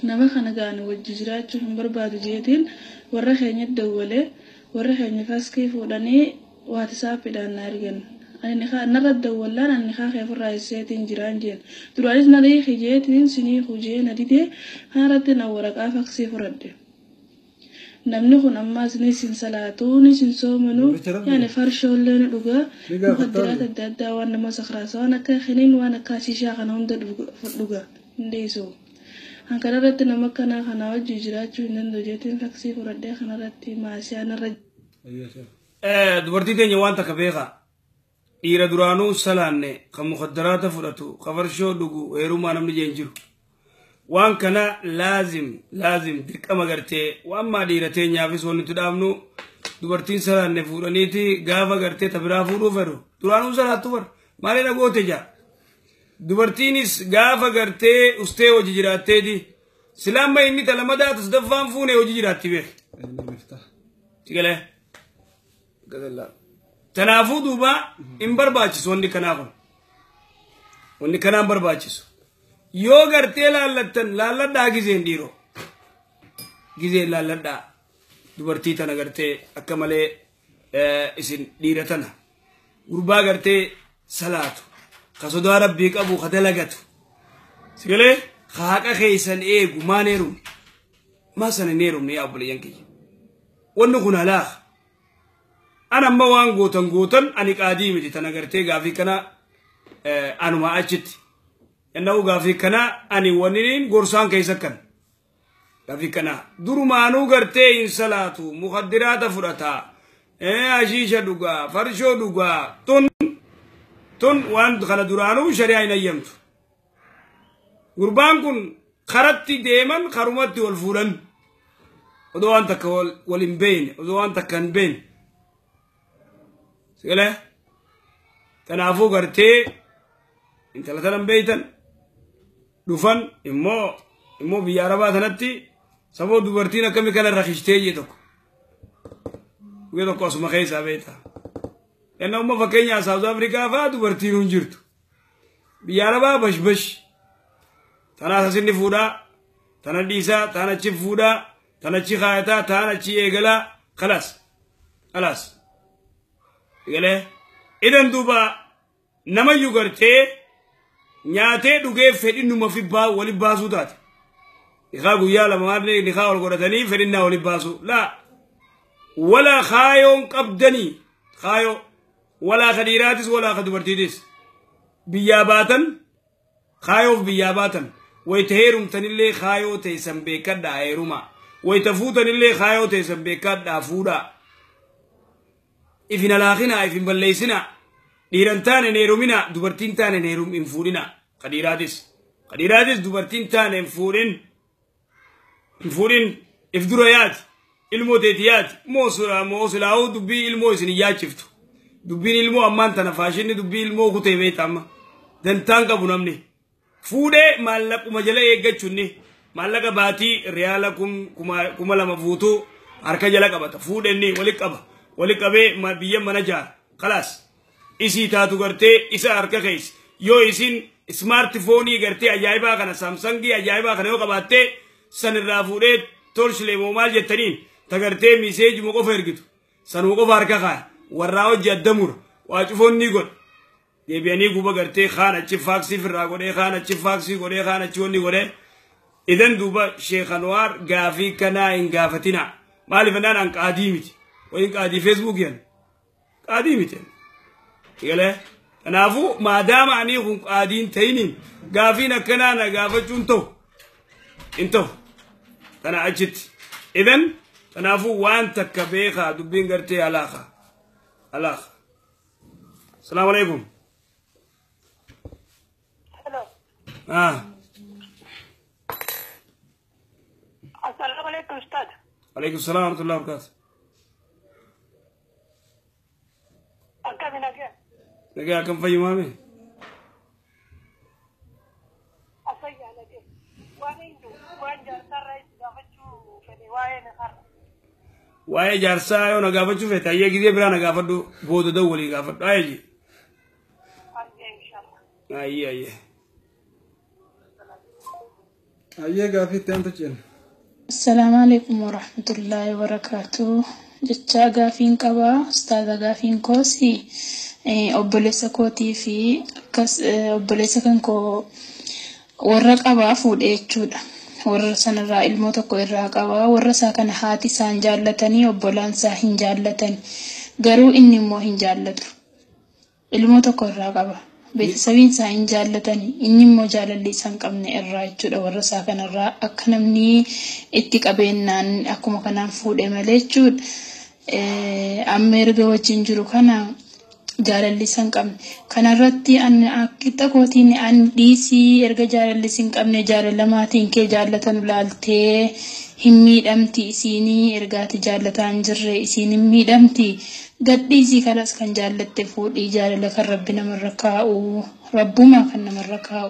نما خنا قانو والجزرات هم بربادو جيتين ورا خيني الدولة ورا خيني فاسكي فوداني واتساب دان نارجن أنا نخا نرد الدولة أنا نخا خيف الرئيسيتين جيران جين درواليز نادي خيجيتين سني خوجي نادي ده هارتنا ورق أفق سيفرد نمنخون أما سنيسين سلاتوني سنسومنو يعني فرشول لنا لغا مخدرات الدادة وانا ما سخراسا وانا كاخنين وانا كاسيشا خنهم داد لغا نديسو هنكنا رتنا مكنا خنا وجيجرات نندو جيتين فاكسي فرد خنا رتي ماسيانا رج دورتي تاني وانتا كبيغا إيرا درانو سلاني كمخدرات فراتو كفرشو لغو ويرو ما نمني جنجرو وان كان لازم ديك أما قرتي وأما ديرتين يافيس ونتدامنو دورتين سلاني فورانيتي غافا قرتي تبرا فورو فرو درانو سلاتو فر مالينا قوتي جا دورتينيس غافا قرتي استي وجيجراتي دي سلام ما إني تلمدا تصدفان فوني وجيجراتي بيخ تيجي قد الله تنافو دوبا إن برباچس وندي كنان برباچس يو غرتي لالدا غيزين ديرو غيزين لالدا دبرتي تنا غرتي اكمله اسن ديرتنا غربا غرتي صلاه قصدو ربك ابو خدلغت سيغله خاقه خيسن ايغو ما نيرو ما سن نيرو ني ابو ينكي ونكنا لا انا ما وان غوتن اني قاديمتي تنا غرتي غافي كنا انا ما اجت إنه غافي كنا أني ونين غرسان كيسكن غافي كنا درمانو غرتي إن صلاتو مخدرات فرطا عشيشة دوغا فرشو دوغا تون وان خنا درانو شريعين أيامتو غربان كن خرطي ديمن خرمتي والفورن ودو أنت والإنبين ودو أنت كان بين سقله تنافو قرتي انت لا تلم بيتا دفن إمو بياربات نتي سبو دبرتينا كم كان الرخيشتي يدك ويدك اسمه خيسا بيتا لأنه ما فكينا ساوث أفريقيا فدبرتين هنجرتو بياربا بش تنا سني فودا تنا ديسا تنا تشيف فودا تنا تشي خايتا تنا تشي إيجلا خلاص إيجلا إذن دوبا نما يقرتي نياتي دوغي فدي نما في با ولي باسو تات يخاغو يالا مارني نخاول قرتني فدينا ولي باسو لا ولا خايون قبدني خايو ولا خديراتس ولا خدبرتيدس بياباتن خايو بياباتن ويتهيرم تنلي خايو تيسم بكدا ايرما ويتفوتن اللي خايو تيسم بكدا فودا إفنا لاخنا إفن بليسنا ديرانتان نيرومنا دوبرتين تان نيروم انفورنا قديراتس دوبرتين تان انفورن افدرويات الموتيتيات موصلا او دبي المو سنيات شفتو دبي المو امان تنفاشن دبي المو كتيبيت اما دنتان كبنمني فودي مالك مجله يغچوني مالك باتي ريالكم كما لما فوتو اركا جلا قبط فودني ولي قبه ما بيم منجا خلاص इसी तातु करते इसे अर्का कैस यो इसिन स्मार्टफोन ही करते अजाइबा कना सैमसंग की अजाइबा कने वो कबाते सनराफुरे तोर्शले मोबाइल जतरीन तगरते मैसेज मुको फेरगितु सन मुको फारका खा वराओ जद्दमुर वाचफोन नी गोड ये बियानी गुबा करते खान अच्छी फाक्सी फिर रागोडे खान अच्छी फाक्सी गोडे खान अच्छी वनी गोडे इधन दुबा शेख अनवार गाफी कना इन गाफतिना माली फनान अंक आदीमित वो इंक आदी फेसबुक यान आदीमित يلا نافو ما دام عنيهم قاعدين تينين قافين كنانا قافتوا انتو انا اجت اذن تنافو وانت كبيخا دبين قرتي علاقه السلام عليكم السلام عليكم استاذ عليكم السلام ورحمه الله وبركاته لقى كم في مامي واي جارسا يو نغافتو فتا يجي برا نغافتو بودو دولي غافتو ايجي اي غافي تنتجن السلام عليكم ورحمة الله وبركاته جتشا غافين قبا استاذ غافين كوسي obboleessa kootii fi akkas obboleessa kan koo warra qabaa fuudhe jechuudha. Warra sanarraa ilmoo tokko irraa qabaa. Warra isaa kana haati isaan jaallatanii obbolaan isaa hin jaallatan. Garuu inni immoo hin jaallatu. Ilmoo tokko irraa qaba. Beesabiin isaa hin jaallatanii. Inni immoo jaalalli isaan qabne irraa jechuudha. Warra isaa kanarraa akka namni itti qabeennaan akkuma kanaan fuudhe malee jechuudha. Amma erga wajjin jiru kana jaalalli isaan qabne kanarratti akka kootiin an dhiisii erga jaalalli isaan qabne jaalallamaatiin kee jaallatan laaltee hin miidhamti isinii ergaati jaallataan jirre isin hin miidhamti gadhiisii kanas kan jaallatte fuudhii jaalala kan rabbi namarra kaa'u rabbuma kan namarra kaa'u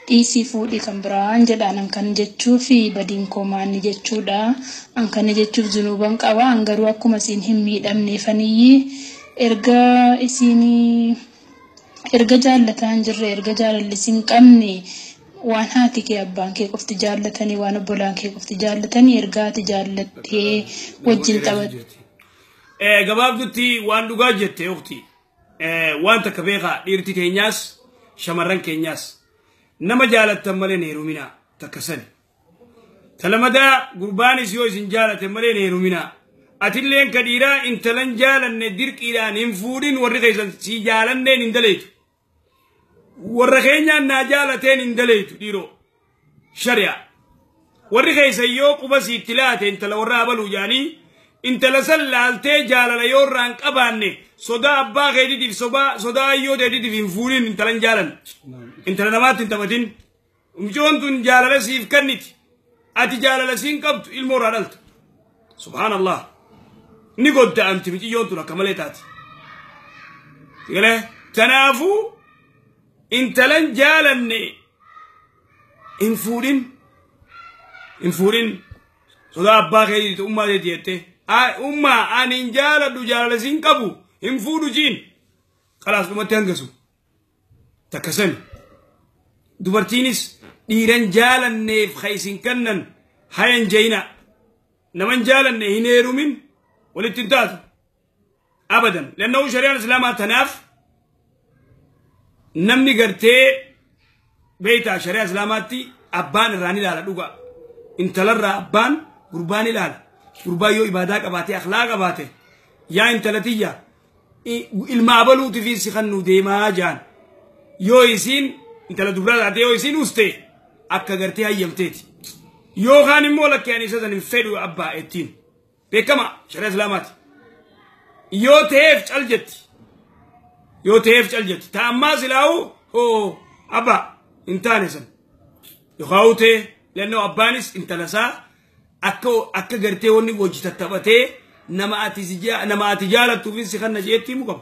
dhiisii fuudhii kan biraan jedhaan kan jechuu fi badiin koomaanni jechuudha an kana jechuuf zunuuban qaba an garuu akkuma isin hin miidhamneefanii erga isinii erga jaallataan jirre erga jaalalli isin qabne waan haati kee abbaan kee qofti jaallatanii waan obbolaan kee qofti jaallatanii ergaati jaallattee wajjin taphatte. Gabaabdutti waan dhugaa jette ukhti waan takka beekaa dhiirti keenyaas shamarran keenyaas nama jaalattan malee hin heerumina takka sani. Talamadaa gurbaanis yoo isin jaalatte malee hin heerumina. Atilleen kadhiiraa intalan jaalanne dirqiidhaan hin fuudhin warri keessan si jaalanneen hin daleetu. Warra keenyaan naa jaalateen hin daleetu dhiiroo. Shari'a. Warri keessan yoo quba sitti laate intala warra abaluu jaanii intala san laaltee jaalala yoo irraan qabaanne sodaa abbaa keetiitiif sodaa ayyoo teetiitiif hin fuudhin intalan jaalan. Intala namaatti hin taphatin. Mucoon tun jaalala siif kanniti. Ati jaalala siin qabdu ilmoo irraa dhaltu. Subhaanallah. Ni godda anti miciyyoon tun akka malee taati. قال تنافو انت لن جالني انفورين صدا أبا خيرت أمة ديته أمة أن إنجال دجال لسين كبو انفورو جين خلاص لما تنقصوا تكسن دوبرتينيس ديران جالن نيف خيسين كنن هاين جينا نمن جالن هينيرو من ولتنتات أبدا لأنه شريعة الإسلام تناف نمني قرتي بيتا شريعة الإسلاماتي أبان الراني لالا دوغا انتلر أبان قرباني لالا قربان يو إباداك أباتي أخلاق أباتي يا انتلتية المعبلو تفي سخنو ديما جان يو يسين انتلا دبرا لاتي يو يسين أستي أكا قرتي هاي يمتيتي يو خاني مولك يعني سيزن انفيدو أبا اتين بكما شريعة الإسلاماتي يو تهيف جلجت تأماز لاو هو أبا انتانسا يخاوته لأنه أبانس انتلسا أكا قرتي وني وجه تتبتي نما أتجالة تفين سخنا جيتي مقام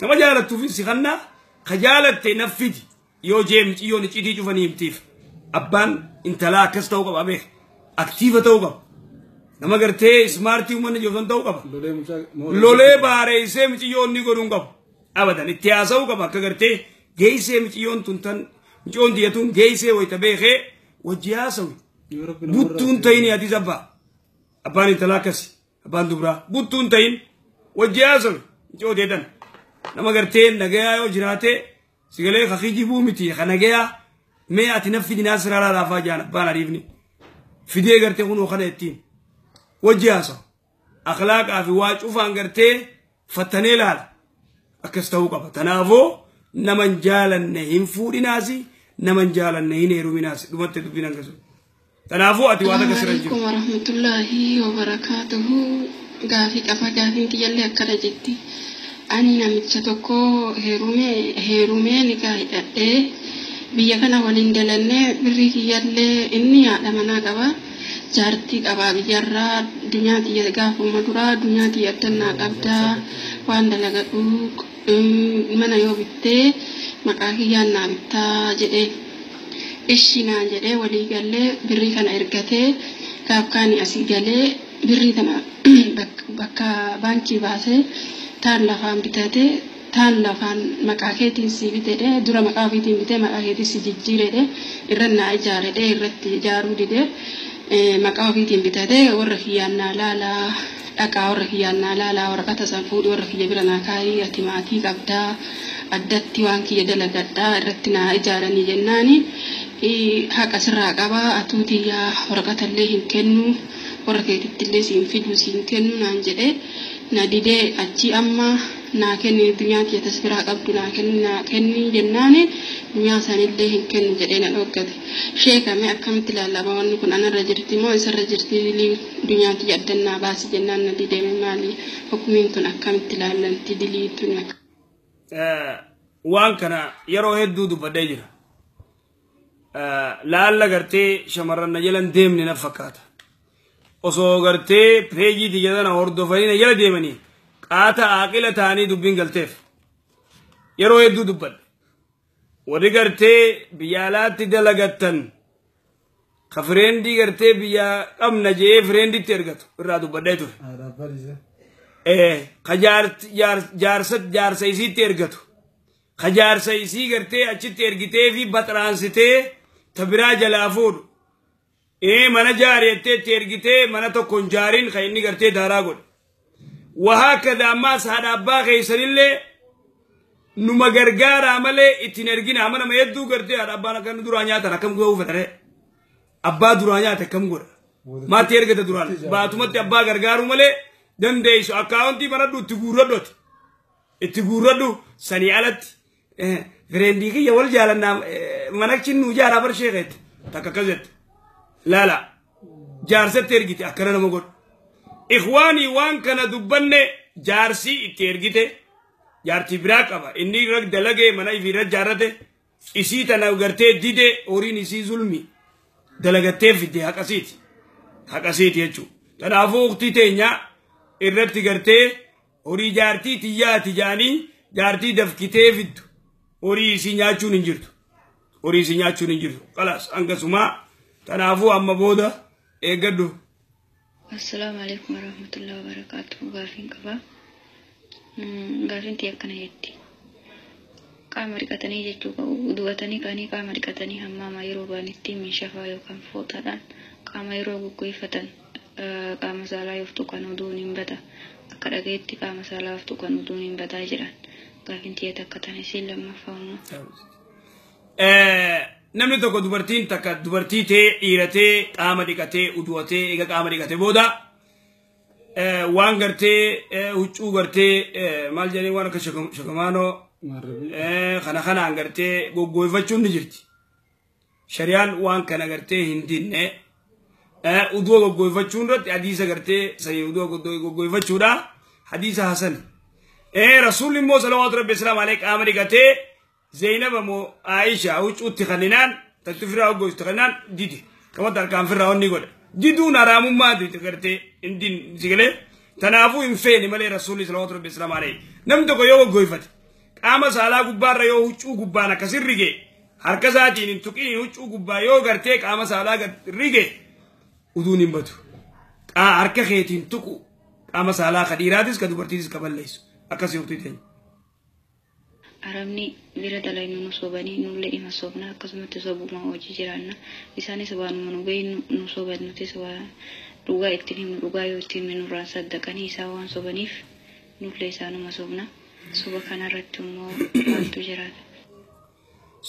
نما جالة تفين سخنا خجالة تنفذ يو جيمت يو نتيجي جفني يمتيف أبان انتلا كستو قب أبيك أكتيفة توقب نما قرتي سمارتي ومن جوفن توقب لولي باري سيمتي يو نيقرون قب أبدا اتياسو قب أكا قرتي جيسي متيون تنتن متيون ديتون جيسي ويتبيخي وجياسو بطون تيني أتي زبا أباني تلاكسي أبان دبرا بطون تين وجياسو متيون ديتن نما قرتين نغيا يو جراتي سيغلي خخيجي بومتي خنغيا مي أتنفي دي ناصر على رافا جانا بانا ريفني فيديو قرتي خونو خدتين وجياسو أخلاق أفي واج وفان قرتي فتني لال أكستو قبا تنافو نمن جالن نهين فوري ناسي نمن جالن نهين هيرومي ناسي دمت تدبين انكسو تنافو أتي وادا كسر الجو عليكم ورحمة الله وبركاته غافي كفا غافي تيالي أكرا جتي أني نمتشتوكو هيرومي نكاي أدي بيكنا ولندلن بريكي يالي إني أعلمنا قبا جارتي قبا بجارة دنيا تي غافو مدورا دنيا تي أتنا قبدا واندلغا أوك mana yoo bittee maqaa kiyyaan naa bittaa jedhee ishii naan jedhee walii galee birrii kana ergatee gaafkaanii asii galee birrii kana bakka baankii baasee taan lafaan bitatee taan lafaan maqaa keetiin si bitee dura maqaa ofiitiin bitee maqaa keetiin si jijjiiredhe irra naa ijaaredhe irratti ijaaruu didee maqaa ofiitiin bitatee warra kiyyaan naa laalaa dhaqaa warra kiyyaan naa laalaa waraqata san fuudhii warra kiyya bira naa kaayii ati maatii qabdaa addatti waan kiyya dalagadhaa irratti naa ijaaranii jennaani haqa sirraa qabaa atuutiyyaa waraqatallee hin kennu warra keetittillee siin fiduu siin kennu naan jedhee na didee achi amma naa kenni dunyaa tiyya tasbiraa qabdu naa kenni jennaani dunyaa sanillee hin kennu jedhee na dhoggate sheekame akkamitti ilaallama wanni kun anarra jirti moo isarra jirti dunyaa tiyya addannaa baasi jennaan na didee maali hukumiin tun akkamitti ilaallanti diliitun waan kana yeroo hedduu dubbadhee jira laalla gartee shamarran na jalan deemne na fakkaata osoo gartee peejii tiyyatana hordofanii na jala deemanii qaata aaqila ta'anii dubbiin galteef yeroo hedduu dubbadhe warri gartee biyya alaatti dalagattan ka fireendii gartee biyya qabna jee fireenditti ergatu irraa dubbadhee ture ka jaarsa isiitti ergatu ka jaarsa isii gartee achitti ergitee fi baxraansitee ta biraa jalaa fuudhu mana jaareetteetti ergitee mana tokkon jaariin ka inni gartee daaraa godhe وهكذا ما سهاد أبا خيسر اللي نما غرغار عمله اتن ارغينا امنا ما يدو غرتي ابا كان درانيا تا كم غو فتره ابا درانيا تا كم غور ما تيرغت دران باتمت ابا غرغارو مله دم ديس اكاونتي مرادو تغوردوت اتغوردو سني علت فريندي كي يول جالنا منكشن نوجا رابر شيخت تككزت لا جارسه تيرغتي اكرنا مغور اخواني وان كان دبنه جارسي تيرغتي جارتي براكبا اني رك دلغه مناي فيرت جارته اسی تنا غرته ديده اورين اسی ظلمي دلغته فيدي حقاسيت يچو تنافو وقتي تينيا irratti gartee horii jaartii tiyyaati jaanii jaartii dafkitee fittu horii isii nyaachuun hin jirtu horii isii nyaachuun hin jirtu qalaas hangasumaa tanaafuu amma booda eeggadhu. Assalamu alaikum warahmatullahi wabarakatuh. Gaafin qaba. Gaafin ti akkana jetti. Qaama dhiqatanii jechuu qabu. Udubatanii kaanii qaama dhiqatanii hammaama yeroo baanitti meeshafaa yookaan fooxaadhaan qaama yeroo gugguifatan qaama saalaa yoo tuqan uduun hin bada. Akka dhageetti qaama saalaa yoo tuqan uduun hin badaa jiran. Gaafin ti akka tana siin lammaffaa immoo. Namni tokko dubartiin takka dubartii ta'e dhiiratee qaama dhiqatee uduwatee eega qaama dhiqatee booda waan gartee huccuu gartee maal jedhanii waan akka shakamaanoo kanaan gartee goggoifachuun ni jirti. Shari'aan waan kana gartee hin dinne uduwa goggoifachuun irratti hadiisa gartee sanii uduwa goggoifachuudha hadiisa hasan. Rasuulli immoo salawaatu rabbi islaam alee qaama dhiqatee زينب مو عائشة وش خلينان تكتفرها وجوز تخلينان ديدي كما تركان فرها ونقول ديدون أرام ما دي تكرتي إندين زيكله تنافو إنفين مالي رسول الله صلى الله عليه وسلم عليه نمتو كيو جويفت أما سالا كبار يو وش كبانا كسر رجع هركزاتي نتوكين وش كبار يو كرتك أما سالا رجع ودون ينبتو هركا خيتين توكو أما سالا خديراتيس كدوبرتيس كبل ليس أكاسي وقتين Aramni bira dalaynu nu sobanii nullee ima sobna akkasumatti sobuma hojii jiraanna isaanis waanuma nu beeynu nu soban nutis waa dhugaa ittiin himnu dhugaa yoo ittiin nurraan saddaqanii isaa waan sobaniif nullee isaanuma sobna soba kanarratti immoo maaltu jiraata.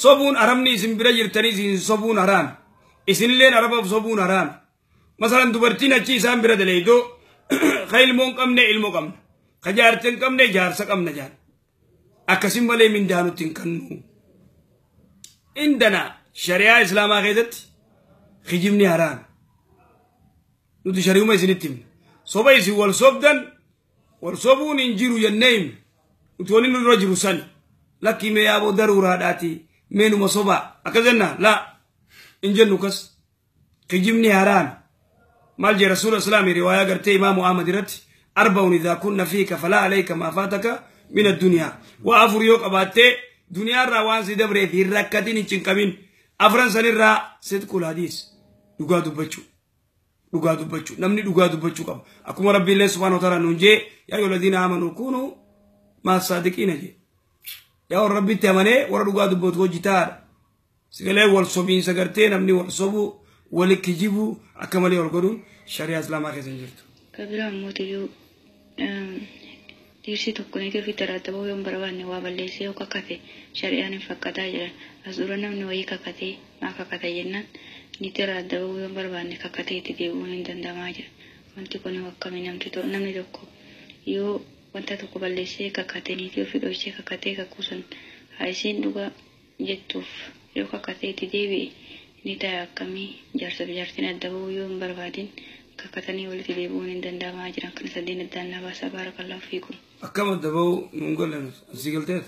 Sobuun aramni isin bira jirtanii isin sobuun haraam isinilleen arabaaf sobuun haraam masalan dubartiin achi isaan bira dalaydoo ka ilmoo hin qabne ilmoo qabna ka jaarsa hin qabne jaarsa qabna jaan. أكسم ملي من دانو تنكنو عندنا شريعة إسلام غيدت خجمني حرام نتو شريعة ما يسنتم صوبا يسي والصوبدن والصوبون انجيرو ينيم نتوانين الرجل سن لكي ما يابو ضرورة داتي مينو مصوبا أكذنا لا انجنو كس خجمني حرام مالجي رسول الله السلام رواية قرتي إمام محمد رت أربع إذا كنا فيك فلا عليك ما فاتك من الدنيا وافر يوك اباتي دنيا روان سي دبر في ركعتين چنكمين افرن سنرا صدق الحديث دغا دبچو نمني دغا دبچو قب اكم رب الله سبحانه وتعالى نجي يا ايها الذين امنوا كونوا مع الصادقين جي يا رب تمني ور دغا دبچو جتار سيله ول صوبين سغرتي نمني ول صوبو ولكجيبو اكمل يورغدون شريعه اسلام اخي جرتو كبيرا موتيو Dirsi tokko ni fi tarattabuu yoon barbaanne waa balleessee yoo kakkate shari'aan hin fakkataa jira. As dura namni wayii kakkatee maa kakkata jennaan ni tarattabuu yoon barbaanne kakkatee itti deebi'uun hin danda'amaa jira. Wanti kun akkamii namni tokko yoo wanta tokko balleessee kakkatee niitii ofii dhoksee kakkatee kakkuusan haa isiin dhugaa jettuuf yoo kakkatee itti deebi'e ni ta'a akkamii jaarsa fi jaartiin adda bahuu yoo hin barbaadin kakkatanii walitti deebi'uun hin danda'amaa jiran kana sadeen addaan na baasaa baarakallahu fiikum. أكمل الدبو نقول لنا سيقلتين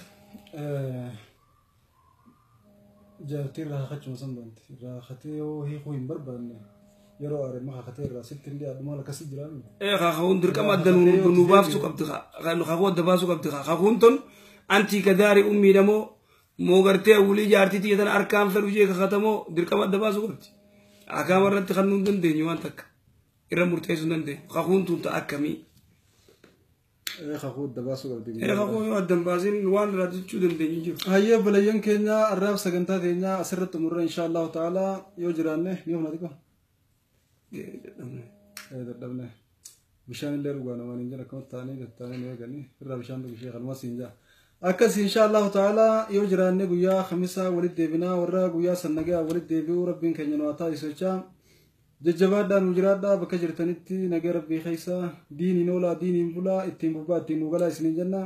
جارتي راح خدش مصمبنت راح خدي وهي خوين بربان يرو أرد ما خدي راح ست اللي أدمى لك سجلان إيه خاون درك ما دنو نباف سوق أبتخا خاون دبا سوق أبتخا خاون تون أنتي كداري أمي دمو موغرتي أولي جارتي تيجان أركام فروجي خاتمو درك ما دبا سوق أبتي أكام مرات خنون دن دنيوان تك إرم مرتاح سندن دن خاون تون تأكمي خاخود دباسو قبدي خاخود دباسين وان رادي تشودن دنيجو هيا بليان كينيا الراب سكنتا دينيا أسرت مرة إن شاء الله تعالى يوجرانه نيوم ناديكو دبنا بشان اللي رجعنا ما نيجي نكمل تاني نيجاني الراب بشان بشيء خلما سينجا أكس إن شاء الله تعالى يوجرانه قويا خمسة ولد ديبنا ورا قويا سنجا ولد ديبيو ربين كينيا نواتا يسوچا ججبادان وجرادا بكجرتنتي نجار بخيسا ديني نولا ديني بولا اتيمبوبا اتيمبوغلا اسن جنة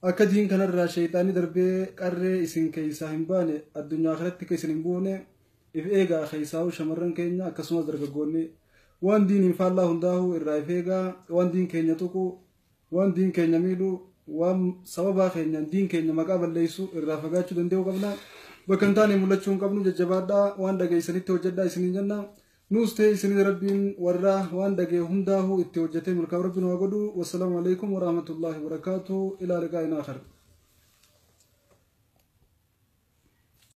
اكدين كان الرا شيطاني دربي قري اسن كيسا همباني الدنيا اخرت كيسن بونه اف ايغا خيساو شمرن كينيا كسمو درغغوني وان دين فالله هنداو الرايفيغا وان دين كينيا توكو وان دين كينيا ميلو وان سببا كينيا دين كينيا مقابل ليسو الرافغاچو دنديو قبلا بكنتاني مولچون قبلو ججبادا وان دغيسني توجدا اسن جنة نوستي سنين ربين ورا وان دقي هم داهو اتوجتين والكاب ربنا وقدو والسلام عليكم ورحمة الله وبركاته إلى لقاء آخر.